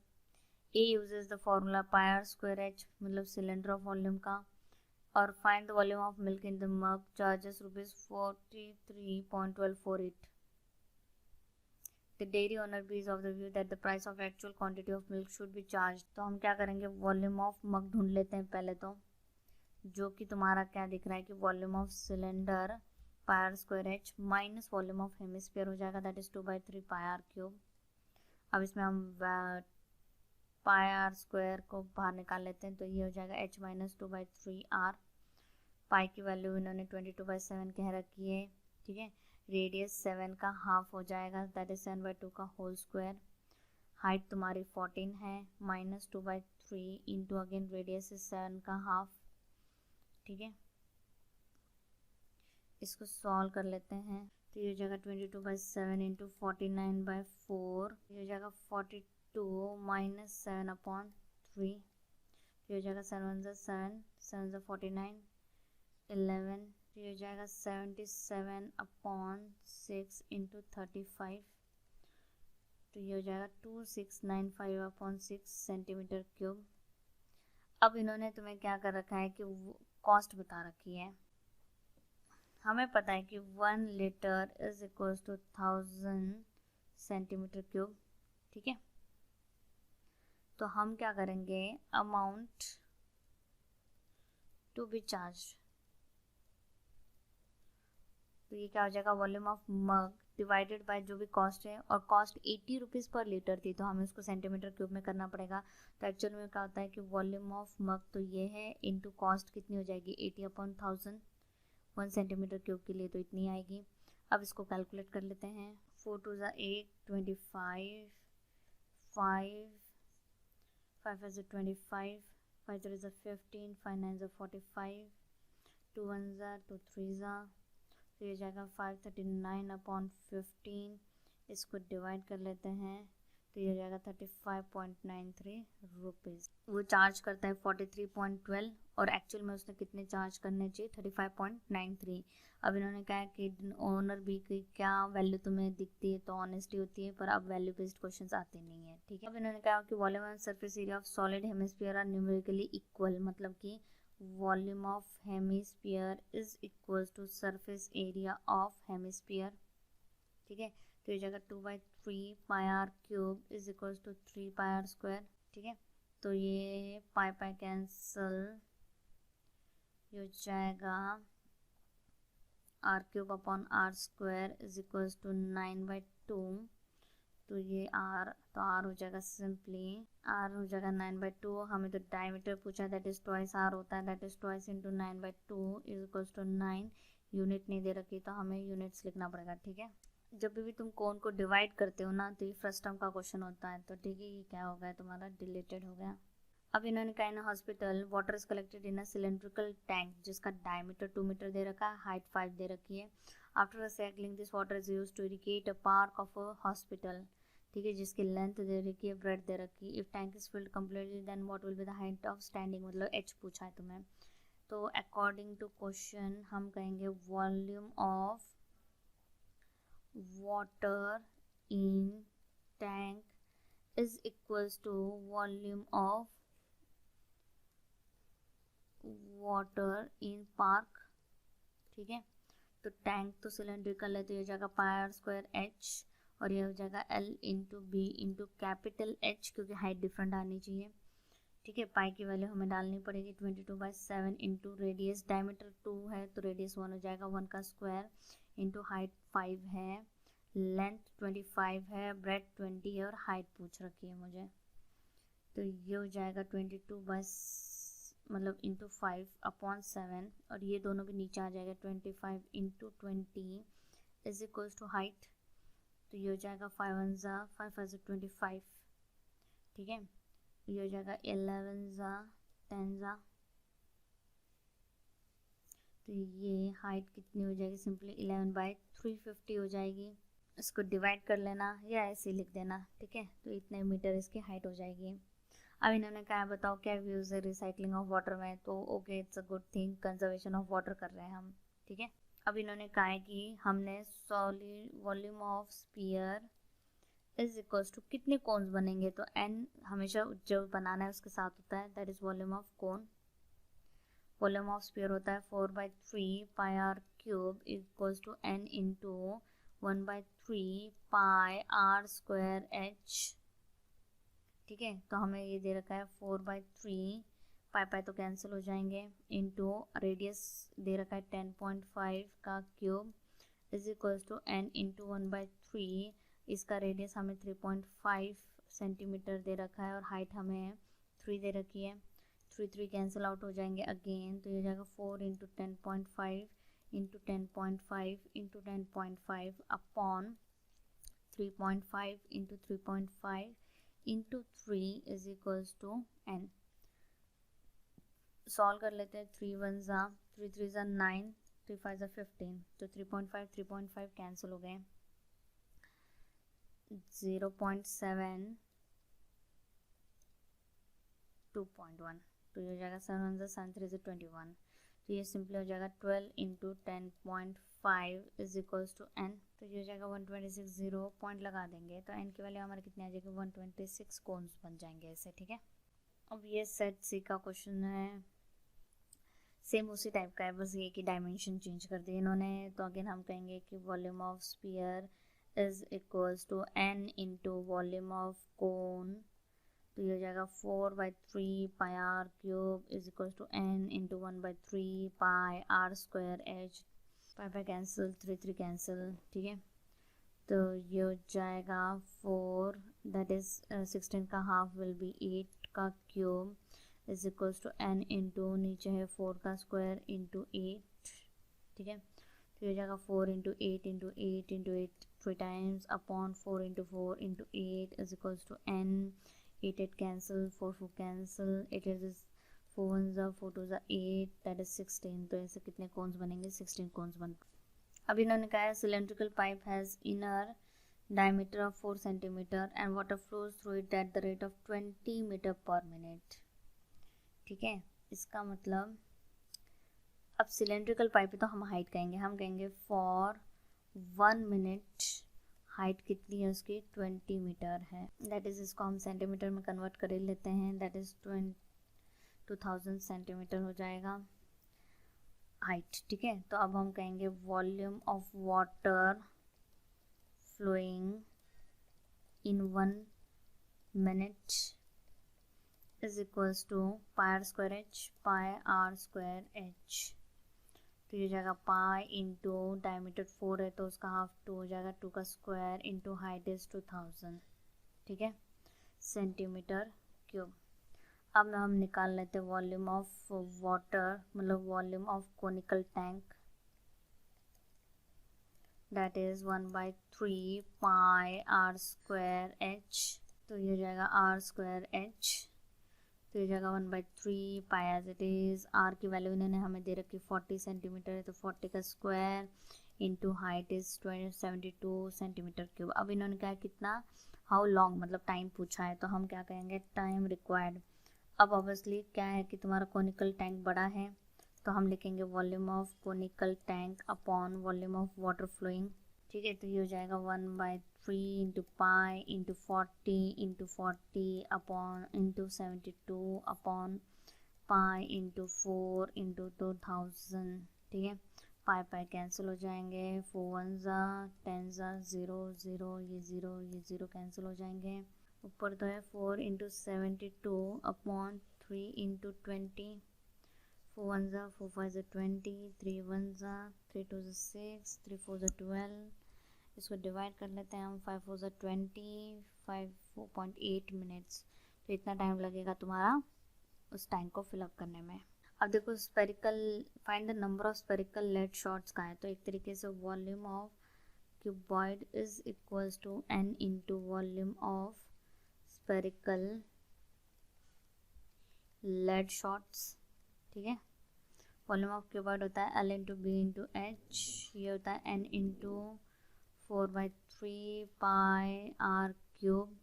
A uses the formula pi are square H मतलब सिलेंडर ऑफ वॉल्यूम का, और find the volume of milk in the mug charges ₹43.1248। The dairy owner is of the view that the price of actual quantity of milk should be charged। तो हम क्या करेंगे, volume of मग ढूंढ लेते हैं पहले तो, जो कि तुम्हारा क्या दिख रहा है कि volume of cylinder pi are square H minus volume of hemisphere हो जाएगा, that is 2/3 pi are cube. अब इसमें हम पाई आर स्क्वायर को बाहर निकाल लेते हैं, तो ये हो जाएगा h माइनस 2/3 आर। पाई की वैल्यू इन्होंने 22/7 कह रखी है, ठीक है। रेडियस 7 का हाफ हो जाएगा, दैट इज 7/2 का होल स्क्वायर। हाइट तुम्हारी 14 है, minus 2/3 into again radius is 7 का हाफ, ठीक है। इसको सॉल्व कर लेते हैं, तो ये हो जाएगा 22/7 इंटू 49/4, ये हो जाएगा 42 माइनस 7/3, ये हो जाएगा 7 से 7, 7 से 49, 11 तो ये हो जाएगा 77/6 इंटू 35, तो ये हो जाएगा 2695/6 सेंटीमीटर क्यूब। अब इन्होंने तुम्हें क्या कर रखा है कि कॉस्ट बता रखी है। हमें पता है कि 1 litre is equal to 1000 centimetre cube, ठीक है। तो हम क्या करेंगे, अमाउंट टू बी चार्ज, तो ये क्या हो जाएगा, volume of mug divided by जो भी कॉस्ट है, और कॉस्ट 80 रुपीज़ पर लीटर थी तो हमें उसको सेंटीमीटर क्यूब में करना पड़ेगा। तो एक्चुअल में क्या होता है कि वॉल्यूम ऑफ मग तो ये है, इनटू कॉस्ट कितनी हो जाएगी 80/1000, 1 सेंटीमीटर क्यूब के लिए तो इतनी आएगी। अब इसको कैलकुलेट कर लेते हैं। 4 2 ज़ा 8, 25, 5 5 5 25, 5 3 ज़ा 15, 5 9 ज़ा 45, 2 1 ज़ा 2 3 ज़ा, तो ये जाएगा 539/15। इसको डिवाइड कर लेते हैं तो ये जाएगा 35.93 रुपीज़। वो चार्ज करता है 43.12 और एक्चुअल में उसने कितने चार्ज करने चाहिए, 35.93। अब इन्होंने कहा कि ओनर बी की क्या वैल्यू तुम्हें दिखती है, तो ऑनेस्टी होती है, पर अब वैल्यू बेस्ड क्वेश्चंस आते नहीं है, ठीक है। अब इन्होंने कहा कि volume and surface area of solid hemisphere are numerically equal, मतलब कि volume of hemisphere is equal to surface area of hemisphere, ठीक है। तो ये जगह 2/3 pi are cube is equal to 3 pi are square, ठीक है। तो ये पाई पाई कैंसल, ये हो जाएगा R cube upon R square is equal to 9/2, तो ये आर, तो आर हो जाएगा सिंपली, आर हो जाएगा 9/2। हमें तो डायमीटर पूछा है, दैट इज ट्वाइस आर होता है, that is twice into 9/2 is equal to 9। Unit नहीं दे रखी तो हमें यूनिट्स लिखना पड़ेगा, ठीक है। जब भी तुम कोन को डिवाइड करते हो ना तो ये फर्स्ट टर्म का क्वेश्चन होता है, तो ठीक है, ये क्या हो गया तुम्हारा, डिलीटेड हो गया। अब इन्होंने कहा, in hospital water is collected in a cylindrical tank जिसका डायमीटर 2 मीटर दे रखा है, हाइट 5 दे रखी है। After recycling this water is used to irrigate a park of a hospital, ठीक है, जिसकी लेंथ दे रखी है, ब्रेड दे रखी है। If tank is filled completely then what will be the height of standing, मतलब एच पूछा है तुम्हें। तो अकॉर्डिंग टू क्वेश्चन हम कहेंगे volume of water in tank is equals to volume of water in park, ठीक है। तो टैंक तो सिलेंड्रिकल है तो ये हो जाएगा पाई आर स्क्वायर एच, और ये हो जाएगा L into B into capital H, क्योंकि हाइट डिफरेंट आनी चाहिए, ठीक है। पाई की वैल्यू हमें डालनी पड़ेगी 22/7 इंटू रेडियस, डायमीटर 2 है तो रेडियस 1 हो जाएगा, 1 का स्क्वायर इंटू हाइट 5 है, लेंथ 25 है, ब्रेड 20 है और हाइट पूछ रखी है मुझे, तो ये हो जाएगा 22 मतलब इंटू 5/7, और ये दोनों के नीचे आ जाएगा 25 into 20 is equals to height, तो ये हो जाएगा 5 1 ज़ा 5 5 25, ठीक है। ये हो जाएगा 11 ज़ा 10 ज़ा, तो ये हाइट कितनी हो जाएगी, सिंपली 11/350 हो जाएगी। इसको डिवाइड कर लेना या ऐसे लिख देना, ठीक है। तो इतने मीटर इसकी हाइट हो जाएगी। अब इन्होंने कहा बताओ क्या व्यूज़ है रिसाइकलिंग ऑफ वाटर में, तो okay, it's a good thing, conservation of water कर रहे हैं हम, ठीक है। अब इन्होंने कहा है कि हमने solid volume of sphere is equals to कितने कोन्स बनेंगे, तो एन हमेशा जो बनाना है उसके साथ होता है, that is volume of cone. Volume of sphere होता है 4/3 pi are cube equals to n into 1/3 pi are square h, ठीक है। तो हमें ये दे रखा है 4/3, पाई पाई तो कैंसिल हो जाएंगे, इंटू रेडियस दे रखा है 10.5 का cube is equals to n into 1/3, इसका रेडियस हमें 3.5 सेंटीमीटर दे रखा है और हाइट हमें 3 दे रखी है। 3 3 कैंसिल आउट हो जाएंगे अगेन, तो ये हो जाएगा 4 into 10.5 into 10.5 into 10.5 upon 3.5 into 3.5 into 3 is equals to n। Solve कर लेते हैं, 3 1 ज़ा 3 3 ज़ा 9, 3 5 ज़ा 15, तो 3.5 कैंसिल हो गए, 0.7 2.1, तो ये हो जाएगा 7 1 ज़ा 7 3 ज़ा 21, तो ये सिंपली हो जाएगा 12 into 10.5 is equals to n। तो ये हो जाएगा 126, 0 पॉइंट लगा देंगे तो n की वैल्यू हमारे कितनी आ जाएगी 126 कोन्स बन जाएंगे ऐसे, ठीक है। अब ये सेट सी का क्वेश्चन है, सेम उसी टाइप का है, बस ये कि डायमेंशन चेंज कर दिए इन्होंने। तो अगेन हम कहेंगे कि volume of sphere is equals to n into volume of cone. तो ये हो जाएगा 4/3 pi are cube is equals to n into 1/3 pi are square h. Pi cancel, 3 cancel, ठीक है। तो ये हो जाएगा 4, दैट इज 16 का हाफ विल बी 8 का cube is equals to n into नीचे है 4 का स्क्वायर इंटू 8, ठीक है। तो हो जाएगा 4 into 8 into 8 into 8 3 times upon 4 into 4 into 8 is equals to n। 8 cancel, 4 cancel, 8 is 4 1 ज़ा 4 2 ज़ा 8, दैट इज 16। तो ऐसे कितने कोन्स बनेंगे, 16 कोन्स बन। अब इन्होंने कहा है cylindrical pipe has inner diameter of 4 centimetre and water flows through it at the rate of 20 metre per minute, ठीक है। इसका मतलब अब सिलेंड्रिकल पाइप है तो हम हाइट कहेंगे, हम कहेंगे फॉर 1 मिनट हाइट कितनी है उसकी 20 मीटर है। दैट इज़ इसको हम सेंटीमीटर में कन्वर्ट कर लेते हैं, दैट इज़ 2000 सेंटीमीटर हो जाएगा हाइट, ठीक है। तो अब हम कहेंगे volume of water flowing in 1 minute is equals to pi are square h, pi are square h. तो ये हो जाएगा पाई इंटू डायमीटर 4 है तो उसका हाफ 2 हो जाएगा, 2 का स्क्वायर इंटू हाइट इज 2000, ठीक है, सेंटीमीटर क्यूब। अब हम निकाल लेते हैं वॉल्यूम ऑफ वाटर, मतलब volume of conical tank, that is 1/3 pi are square h. तो ये हो जाएगा आर स्क्वायर एच। तो ये जाएगा 1/3 पाई एज इट इज़। आर की वैल्यू इन्होंने हमें दे रखी 40 सेंटीमीटर है तो 40 का square into height is 72 centimetre cube. अब इन्होंने कहा कितना, हाउ लॉन्ग, मतलब टाइम पूछा है तो हम क्या कहेंगे टाइम रिक्वायर्ड। अब ऑब्वियसली क्या है कि तुम्हारा कोनिकल टैंक बड़ा है तो हम लिखेंगे volume of conical tank upon volume of water flowing, ठीक है। तो ये हो जाएगा 1/3 into pi into 40 upon into 72 upon pi into 4 into 2000, ठीक है। पाई पाई कैंसिल हो जाएंगे, 4 1 ज़ा 10 ज़ा 0 0, ये 0 कैंसिल हो जाएंगे। ऊपर तो है 4 इंटू 72 अपॉन 3 इंटू 20, 4 1 ज़ा 4 5 ज़ा 20, 3 1 ज़ा 3 2 ज़ा 6, 3 4 ज़ा 12। इसको डिवाइड कर लेते हैं हम, 5 4 ज़ा 20, 4.8 मिनट्स। तो इतना टाइम लगेगा तुम्हारा उस टैंक को फिलअप करने में। अब देखो spherical, find the number of spherical lead shots का है तो एक तरीके से volume of cuboid is equals to n into volume of spherical lead shots, ठीक है। वॉल्यूम ऑफ क्यूबॉइड होता है L into B into h, ये होता है n into 4/3 pi are cube,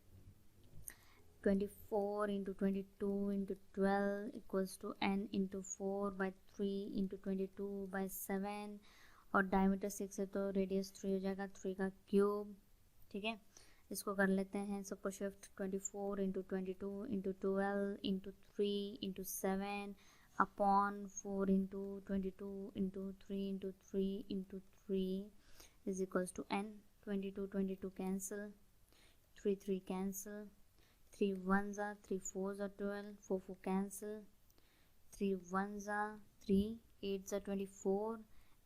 24 into 22 into 12 equals to n into 4/3 into 22/7 और diameter 6 है तो रेडियस 3 हो जाएगा, 3 का क्यूब, ठीक है। इसको कर लेते हैं सबको shift, 24 into 22 into 12 into 3 into 7 upon 4 into 22 into 3 into 3 into 3 is equals to n। 22 cancel, 3 cancel, 3 1s are 3 4s are 12, 4 cancel, 3 1s are 3 8s are 24,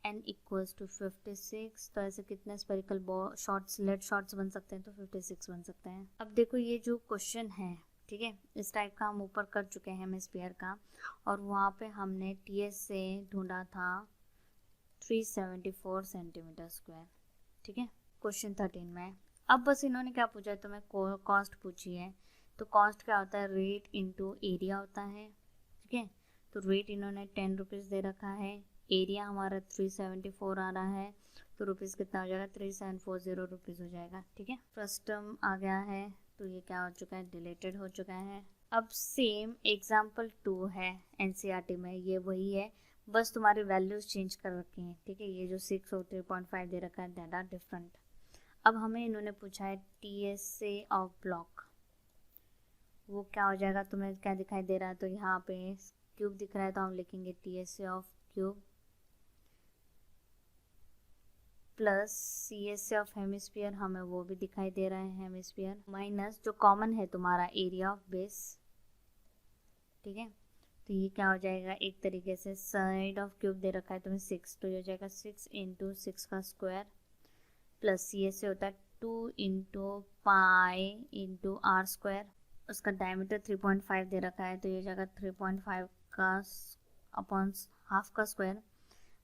n equals to 56। तो ऐसे कितने स्पेरिकल शॉर्ट्स लेड शॉर्ट्स बन सकते हैं, तो 56 बन सकते हैं। अब देखो ये जो क्वेश्चन है, ठीक है, इस टाइप का हम ऊपर कर चुके हैं हेमिस्फीयर का, और वहाँ पे हमने टीएस से ढूंढा था 374 सेंटीमीटर स्क्वायर, ठीक है, क्वेश्चन 13 में। अब बस इन्होंने क्या पूछा है, तुम्हें कॉस्ट पूछी है। तो कॉस्ट क्या होता है, रेट इनटू एरिया होता है, ठीक है। तो रेट इन्होंने 10 रुपीज़ दे रखा है, एरिया हमारा 374 आ रहा है, तो रुपीज़ कितना हो जाएगा 3740 रुपीज़ हो जाएगा, ठीक है। फर्स्ट टर्म आ गया है तो ये क्या हो चुका है, डिलीटेड हो चुका है। अब सेम एग्जाम्पल 2 है एनसीईआरटी में, ये वही है बस तुम्हारी वैल्यूज चेंज कर रखी हैं, ठीक है। ये जो 6 और 3.5 दे रखा है दैट आर डिफरेंट। अब हमें इन्होंने पूछा है TSA ऑफ ब्लॉक, वो क्या हो जाएगा, तुम्हें क्या दिखाई दे रहा है, तो यहाँ पे क्यूब दिख रहा है तो हम लिखेंगे TSA of cube plus CSA of hemisphere, हमें वो भी दिखाई दे रहा है हेमिस्फीयर, माइनस जो कॉमन है तुम्हारा एरिया ऑफ बेस, ठीक है। तो ये क्या हो जाएगा, एक तरीके से साइड ऑफ क्यूब दे रखा है तुम्हें 6, तो ये हो जाएगा 6 इंटू 6 का स्क्वायर प्लस CSA होता है 2 into pi into r square, उसका डायमीटर 3.5 दे रखा है तो ये हो जाएगा 3.5 का अपॉन हाफ का square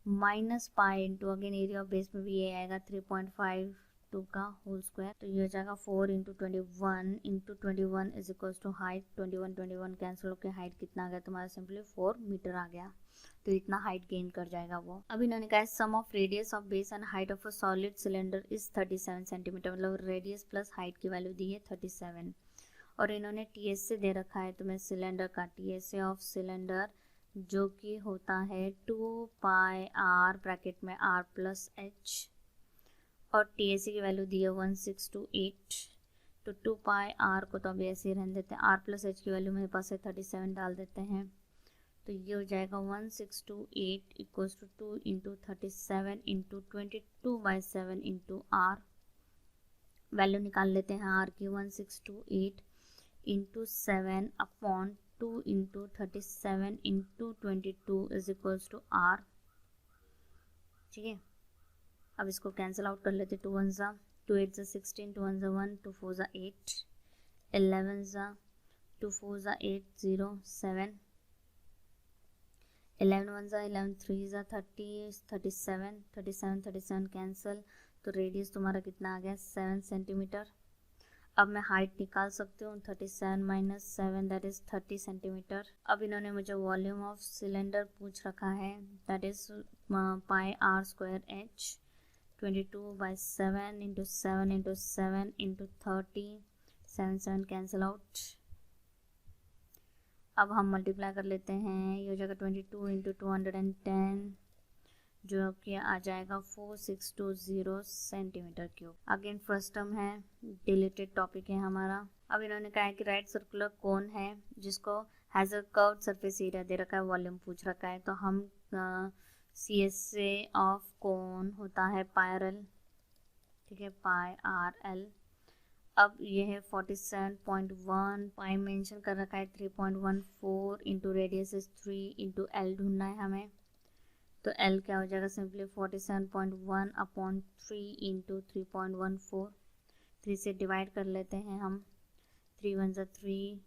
minus pi into again area of base में भी ये आएगा 3.52 का होल स्क्वायर, तो ये हो जाएगा 4 into 21 into 21 is equal to height 21 cancel होकर हाइट कितना आ गया तुम्हारा, सिंपली 4 मीटर आ गया, तो इतना हाइट गेन कर जाएगा वो। अब इन्होंने कहा sum of radius of base and height of a solid cylinder is 37 centimetre, मतलब रेडियस प्लस हाइट की वैल्यू दी है 37, और इन्होंने TSA दे रखा है तुम्हें सिलेंडर का, TSA ऑफ सिलेंडर जो कि होता है 2 पाई आर ब्रैकेट में r प्लस h, और TSA की वैल्यू दी है 1628, तो 2 पाई r को तो अभी ऐसे ही रहने देते हैं, r प्लस h की वैल्यू मेरे पास है 37 डाल देते हैं, तो ये हो जाएगा 1628 equals to 2 into 37 into 22/7 into r, value निकाल लेते हैं r की 1628 into 7 upon 2 into 37 into 22 is equals to r, ठीक है। अब इसको कैंसिल आउट कर लेते, 2 1 ज़ा 2 8 ज़ा 16, 2 1 ज़ा 1, 2 4 ज़ा 8, 11 ज़ा 2 4 ज़ा 8 0 7, 11 1 ज़ा 11 3 ज़ा 30 37 37 37 कैंसिल, तो रेडियस तुम्हारा कितना आ गया 7 सेंटीमीटर। अब मैं हाइट निकाल सकती हूँ 37 माइनस 7 दैट इज़ 30 सेंटीमीटर। अब इन्होंने मुझे वॉल्यूम ऑफ सिलेंडर पूछ रखा है that is pi are square h 22/7 into 7 into 7 into 30, 7 7 cancel out. अब हम मल्टीप्लाई कर लेते हैं, ये हो जाएगा 22 इंटू 210 जो कि आ जाएगा 4620 centimetre cube. Again first term है, डिलीटेड टॉपिक है हमारा। अब इन्होंने कहा है कि राइट सर्कुलर कोन है जिसको has a curved surface area दे रखा है, वॉल्यूम पूछ रखा है, तो हम CSA ऑफ कोन होता है पायरल, ठीक है, पाई RL। अब ये है 47.1, पाई मेंशन कर रखा है 3.14 into radius is 3 into L ढूंढना है हमें, तो L क्या हो जाएगा, सिंपली 47.1 अपॉन 3 इंटू 3.14, 3 से डिवाइड कर लेते हैं हम, 3 1 ज़ा 3,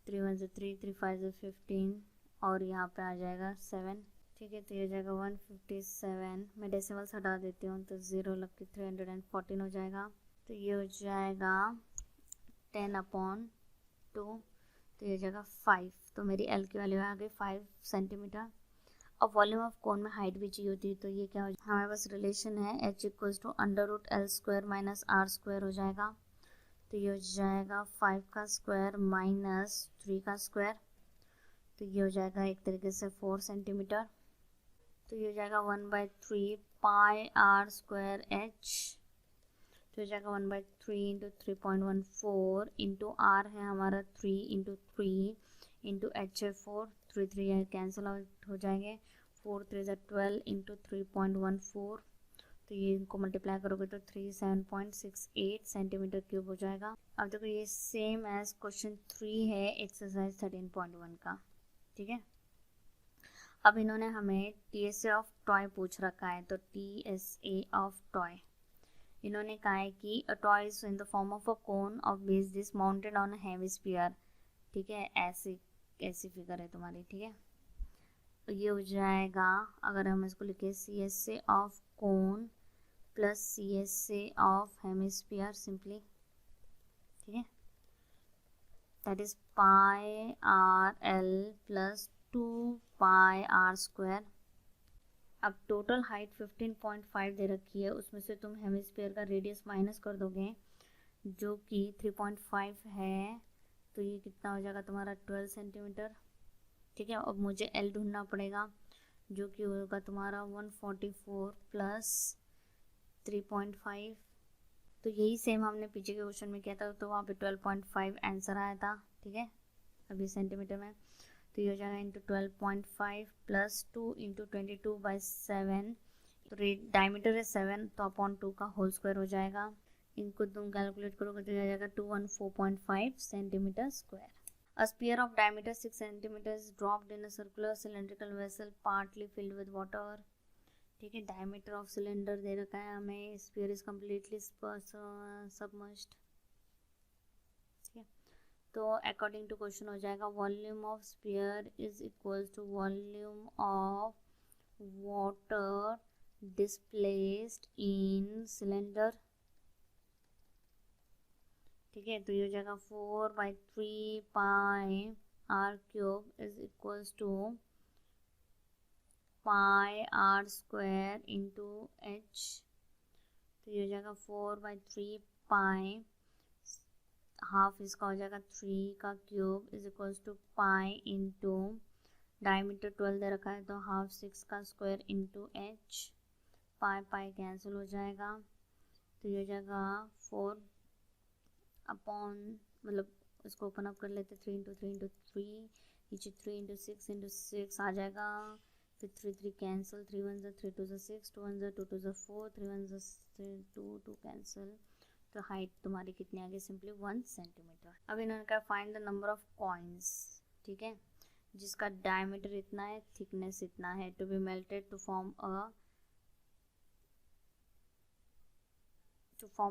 3 1 ज़ा 3, 3 5 ज़ा 15 और यहाँ पे आ जाएगा 7, ठीक है, तो ये हो जाएगा 157, मैं डेसिमल्स हटा देती हूँ तो 0 लग के 314 हो जाएगा, तो ये हो जाएगा 10/2, तो ये हो जाएगा 5, तो मेरी L की वैल्यू आ गई 5 सेंटीमीटर। अब वॉल्यूम ऑफ कोन में हाइट भी चाहिए होती है, तो ये क्या हो जाएगा, हमारे पास रिलेशन है h equals to √L² minus r² हो जाएगा, तो ये हो जाएगा 5 का स्क्वायर माइनस 3 का स्क्वायर, तो ये हो जाएगा एक तरीके से 4 सेंटीमीटर, तो ये हो जाएगा 1/3 पाई r² h, तो हो जाएगा 1/3 इंटू 3.14 इंटू r है हमारा 3 इंटू 3 इंटू h है 4, 3 3 कैंसिल आउट हो जाएंगे, 4 3 ज़ा 12 इंटू 3.14, तो ये इनको मल्टीप्लाई करोगे तो 37.68 सेंटीमीटर क्यूब हो जाएगा। अब देखो ये सेम एज क्वेश्चन 3 है एक्सरसाइज 13.1 का, ठीक है। अब इन्होंने हमें TSA ऑफ टॉय पूछ रखा है, तो TSA ऑफ टॉय इन्होंने कहा है कि a toy is in the form of a cone of base this mounted on a hemisphere, ठीक है, ऐसी फिगर है तुम्हारी, ठीक है। तो ये हो जाएगा, अगर हम इसको लिखे CSA of cone plus CSA of hemisphere simply, ठीक है, that is pi RL plus 2 pi r²। अब टोटल हाइट 15.5 दे रखी है, उसमें से तुम हेमिस्फीयर का रेडियस माइनस कर दोगे जो कि 3.5 है, तो ये कितना हो जाएगा तुम्हारा 12 सेंटीमीटर, ठीक है। अब मुझे एल ढूंढना पड़ेगा जो कि होगा तुम्हारा 144 प्लस 3.5। तो यही सेम हमने पीछे के क्वेश्चन में किया था, तो वहाँ पे 12.5 आंसर आया था, ठीक है। अभी सेंटीमीटर में तो ये हो जाएगा इंटू 12.5 प्लस 2 इंटू 22/7। तो डायमीटर है 7, तो अपॉन 2 का होल स्क्वायर हो जाएगा। इनको तुम कैलकुलेट करोगे तो आ जाएगा 214.5 centimetre square. A sphere of diameter 6 centimeters dropped in a circular cylindrical vessel partly filled with water। ठीक है, डायमीटर ऑफ सिलेंडर दे रखा है हमें, स्फीयर इज कम्प्लीटली सबमर्ज्ड। ठीक है, तो अकॉर्डिंग टू क्वेश्चन हो जाएगा volume of sphere is equals to volume of water displaced in cylinder. ठीक है, तो ये हो जाएगा 4/3 pi are cube is equals to pi are square into h. तो ये हो जाएगा 4/3 पाई, हाफ इसका हो जाएगा 3 का cube is equals to pi into diameter 12 दे रखा है तो हाफ 6 का square into h. Pi pi cancel हो जाएगा, तो ये हो जाएगा 4 अपॉन, मतलब इसको ओपन अप कर लेते 3 इंटू 3 इंटू 3, नीचे 3 इंटू 6 इंटू 6 आ जाएगा, फिर 3 3 कैंसिल, 3 1 3 2 6, 2 1 2 2 4, 3 1 2 2 कैंसिल। तो हाइट तुम्हारी कितनी आ गई, सिंपली 1 सेंटीमीटर। अब इन्होंने कहा find the number of coins, ठीक है, जिसका डायमीटर इतना है, थिकनेस इतना है, to be melted to form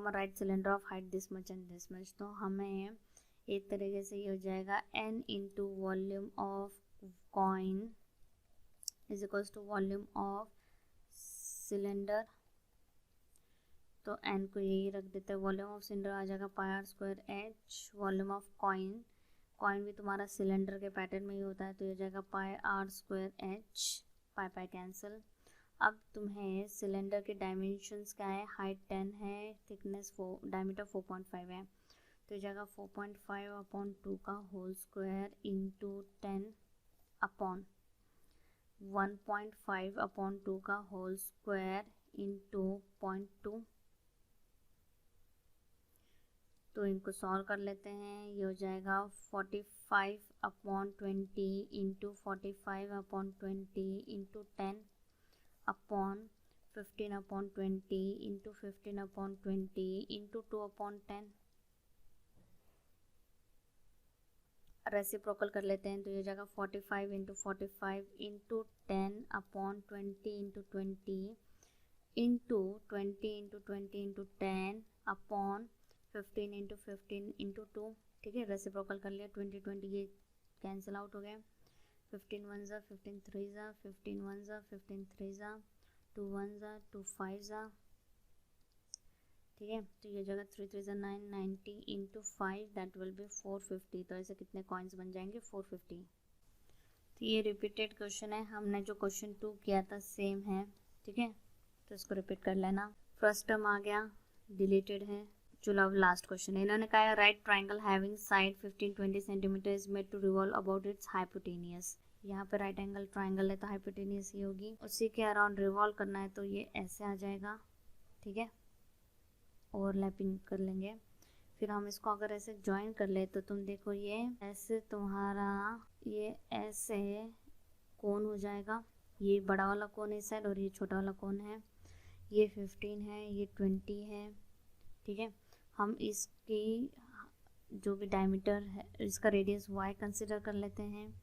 a right cylinder of height this much and this much. तो हमें एक तरीके से ये हो जाएगा n into volume of coin is equals to volume of cylinder. तो n को यही रख देते हैं, वॉल्यूम ऑफ सिलेंडर आ जाएगा pi are square h. Volume of coin, coin भी तुम्हारा सिलेंडर के पैटर्न में ही होता है, तो ये हो जाएगा pi are square h. Pi pi cancel. अब तुम्हें सिलेंडर के डायमेंशंस क्या है, हाइट 10 है, थिकनेस 4, डायमीटर 4.5 है, तो ये जाएगा 4.5 अपॉन 2 का whole square into 10 upon 1.5 upon 2 का होल स्क्वायर इंटू 0.2। तो इनको सॉल्व कर लेते हैं, ये हो जाएगा 45 upon 20 into 45 upon 20 into 10 upon 15 upon 20 into 15 upon 20 into 2 upon 10। Reciprocal कर लेते हैं, तो ये जाएगा 45 into 45 into 10 upon 20 into 20 into 20 into 20 into 10 upon 15 into 15 into 2। ठीक है, रेसिप्रोकल कर लिया, 20 20 ये कैंसिल आउट हो गया, 15 1 ज़ा 15 3 ज़ा 15 1 ज़ा 15 3 ज़ा 2 1 ज़ा 2 5 ज़ा। ठीक है, तो ये जगह 3 3 ज़ा 9 90 इंटू 5 दैट विल बी 450। तो ऐसे कितने कॉइन्स बन जाएंगे, 450। तो ये रिपीटेड क्वेश्चन है, हमने जो क्वेश्चन 2 किया था सेम है। ठीक है, तो इसको रिपीट कर लेना। फर्स्ट टर्म आ गया, डिलीटेड है। चलो अब लास्ट क्वेश्चन है, इन्होंने कहा right triangle having side 15-20 centimetre is made to revolve about its hypotenuse. यहाँ पे राइट एंगल ट्राइंगल है तो हाइपोटेनियस ही होगी, उसी के अराउंड रिवॉल्व करना है, तो ये ऐसे आ जाएगा। ठीक है, ओवरलैपिंग कर लेंगे। फिर हम इसको अगर ऐसे ज्वाइन कर ले तो तुम देखो ये ऐसे तुम्हारा ये ऐसे कोन हो जाएगा, ये बड़ा वाला कोन इस साइड और ये छोटा वाला कोन है, ये 15 है, ये 20 है। ठीक है, हम इसकी जो भी डायमीटर है, इसका रेडियस y कंसिडर कर लेते हैं,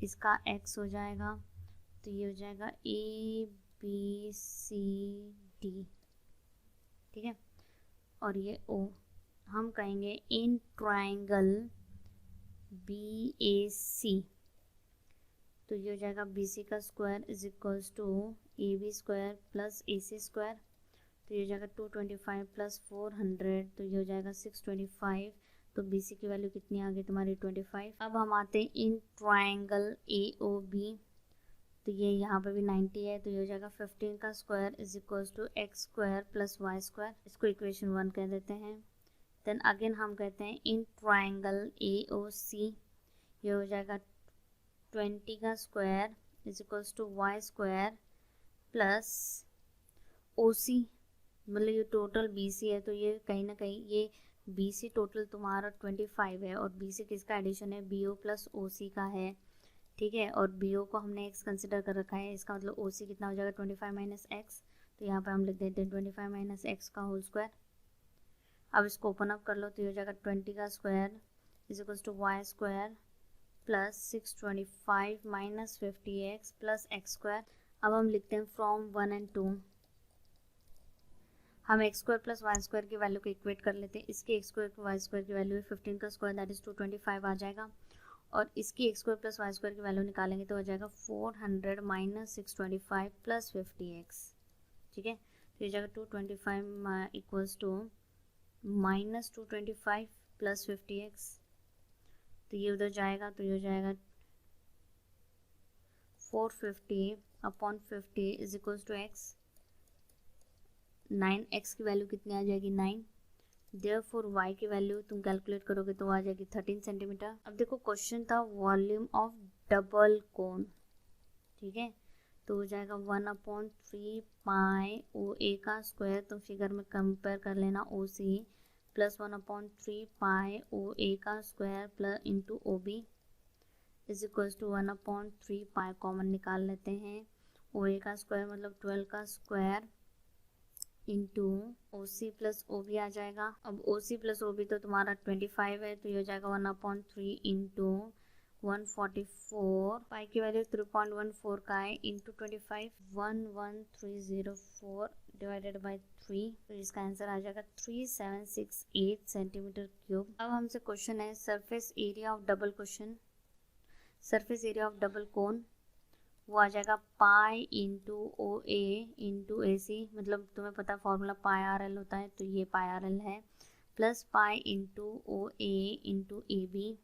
इसका x हो जाएगा, तो ये हो जाएगा ABCD। ठीक है, और ये O हम कहेंगे इन ट्राइंगल BAC। तो ये हो जाएगा BC का square is equals to AB square plus AC square. तो ये हो जाएगा 225 प्लस 400, तो ये हो जाएगा 625। तो BC की वैल्यू कितनी आ गई तुम्हारी 25। अब हम आते हैं इन ट्राइंगल AOB। तो ये यहाँ पे भी 90 है, तो ये हो जाएगा 15 का square is equals to x square plus y square. इसको इक्वेशन 1 कह देते हैं। देन अगेन हम कहते हैं इन ट्राइंगल AOC, ये हो जाएगा 20 का square is equals to y square plus OC, मतलब ये टोटल BC है, तो ये कहीं ना कहीं ये BC टोटल तुम्हारा 25 है और BC किसका एडिशन है, BO प्लस OC का है, ठीक है। और BO को हमने x कंसिडर कर रखा है, इसका मतलब OC कितना हो जाएगा 25 माइनस एक्स, तो यहाँ पे हम लिख देते हैं 25 माइनस एक्स का होल स्क्वायर। अब इसको ओपन अप कर लो तो ये हो जाएगा 20 का square is equals to y square plus 625 minus 50x plus x square. अब हम लिखते हैं फ्रॉम 1 एंड 2 हम x square plus y square की वैल्यू को इक्वेट कर लेते हैं। इसकी एक्स स्क्वायर वाई स्क्वायर की वैल्यू है 15 का स्क्वायर दैट इज 225 आ जाएगा, और इसकी x square plus y square की वैल्यू निकालेंगे तो हो जाएगा 400 माइनस 625 प्लस 50x, ठीक है। तो ये जाएगा 225 equals to minus 225 plus 50x, तो ये उधर जाएगा तो ये हो जाएगा 450 upon 50 is equals to x। 9x की वैल्यू कितनी आ जाएगी 9, देयरफॉर y की वैल्यू तुम कैलकुलेट करोगे तो आ जाएगी 13 सेंटीमीटर। अब देखो क्वेश्चन था वॉल्यूम ऑफ डबल कोन, ठीक है, तो हो जाएगा 1/3 पाई OA का स्क्वायर, तो फिगर में कंपेयर कर लेना OC प्लस 1/3 पाई OA का square plus into OB is equals to 1/3 pi common निकाल लेते हैं। OA का स्क्वायर मतलब 12 का square into OC plus OB आ जाएगा। अब OC प्लस OB तो तुम्हारा 25 है, तो ये हो जाएगा 1/3 इंटू 144, पाई की वैल्यू 3.14 का है, इंटू 25 11304 डिवाइडेड बाई 3, तो इसका आंसर आ जाएगा 3768 सेंटीमीटर क्यूब। अब हमसे क्वेश्चन है surface area of double question, surface area of double cone, वो आ जाएगा pi into OA into AC, मतलब तुम्हें पता फॉर्मूला पाई RL होता है, तो ये पाई RL है, plus pi into OA into AB,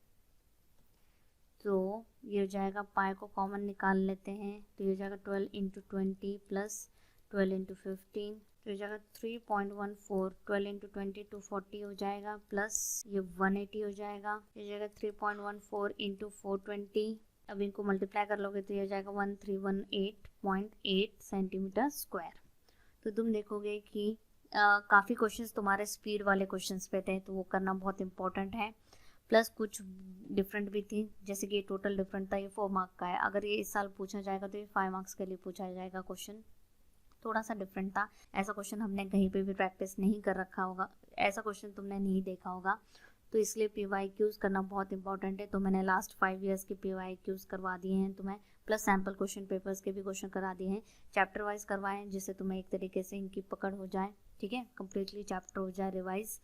तो ये हो जाएगा पाई को कॉमन निकाल लेते हैं तो ये हो जाएगा 12 इंटू 20 प्लस 12 इंटू 15, तो हो जाएगा 3.14, 12 इंटू 20 240 हो जाएगा, प्लस ये 180 हो जाएगा, ये हो जाएगा 3.14 इंटू 420, अब इनको मल्टीप्लाई कर लोगे तो ये हो जाएगा 1318.8 सेंटीमीटर स्क्वायर। तो तुम देखोगे कि काफ़ी क्वेश्चंस तुम्हारे स्पीड वाले क्वेश्चंस पे थे, तो वो करना बहुत इंपॉर्टेंट है, प्लस कुछ डिफरेंट भी थी, जैसे कि ये टोटल डिफरेंट था, ये 4 मार्क का है, अगर ये इस साल पूछा जाएगा तो ये 5 मार्क्स के लिए पूछा जाएगा क्वेश्चन, थोड़ा सा डिफरेंट था। ऐसा क्वेश्चन हमने कहीं पे भी प्रैक्टिस नहीं कर रखा होगा, ऐसा क्वेश्चन तुमने नहीं देखा होगा, तो इसलिए PYQs करना बहुत इंपॉर्टेंट है। तो मैंने लास्ट 5 ईयर्स के PYQs करवा दिए हैं तुम्हें, प्लस सैम्पल क्वेश्चन पेपर्स के भी क्वेश्चन करा दिए हैं, चैप्टर वाइज करवाए हैं, जिससे तुम्हें एक तरीके से इनकी पकड़ हो जाए, ठीक है, कम्प्लीटली चैप्टर हो जाए रिवाइज।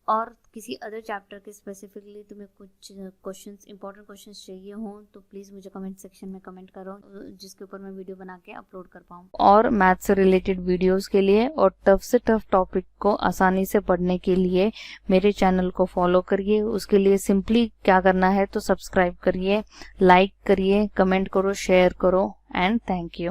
और किसी अदर चैप्टर के स्पेसिफिकली तुम्हें कुछ क्वेश्चंस इंपॉर्टेंट क्वेश्चंस चाहिए हों तो प्लीज़ मुझे कमेंट सेक्शन में कमेंट करो, जिसके ऊपर मैं वीडियो बना के अपलोड कर पाऊँ। और मैथ से रिलेटेड वीडियोस के लिए और टफ से टफ टॉपिक को आसानी से पढ़ने के लिए मेरे चैनल को फॉलो करिए। उसके लिए सिंपली क्या करना है तो सब्सक्राइब करिए, लाइक करिए, कमेंट करो, शेयर करो, एंड थैंक यू।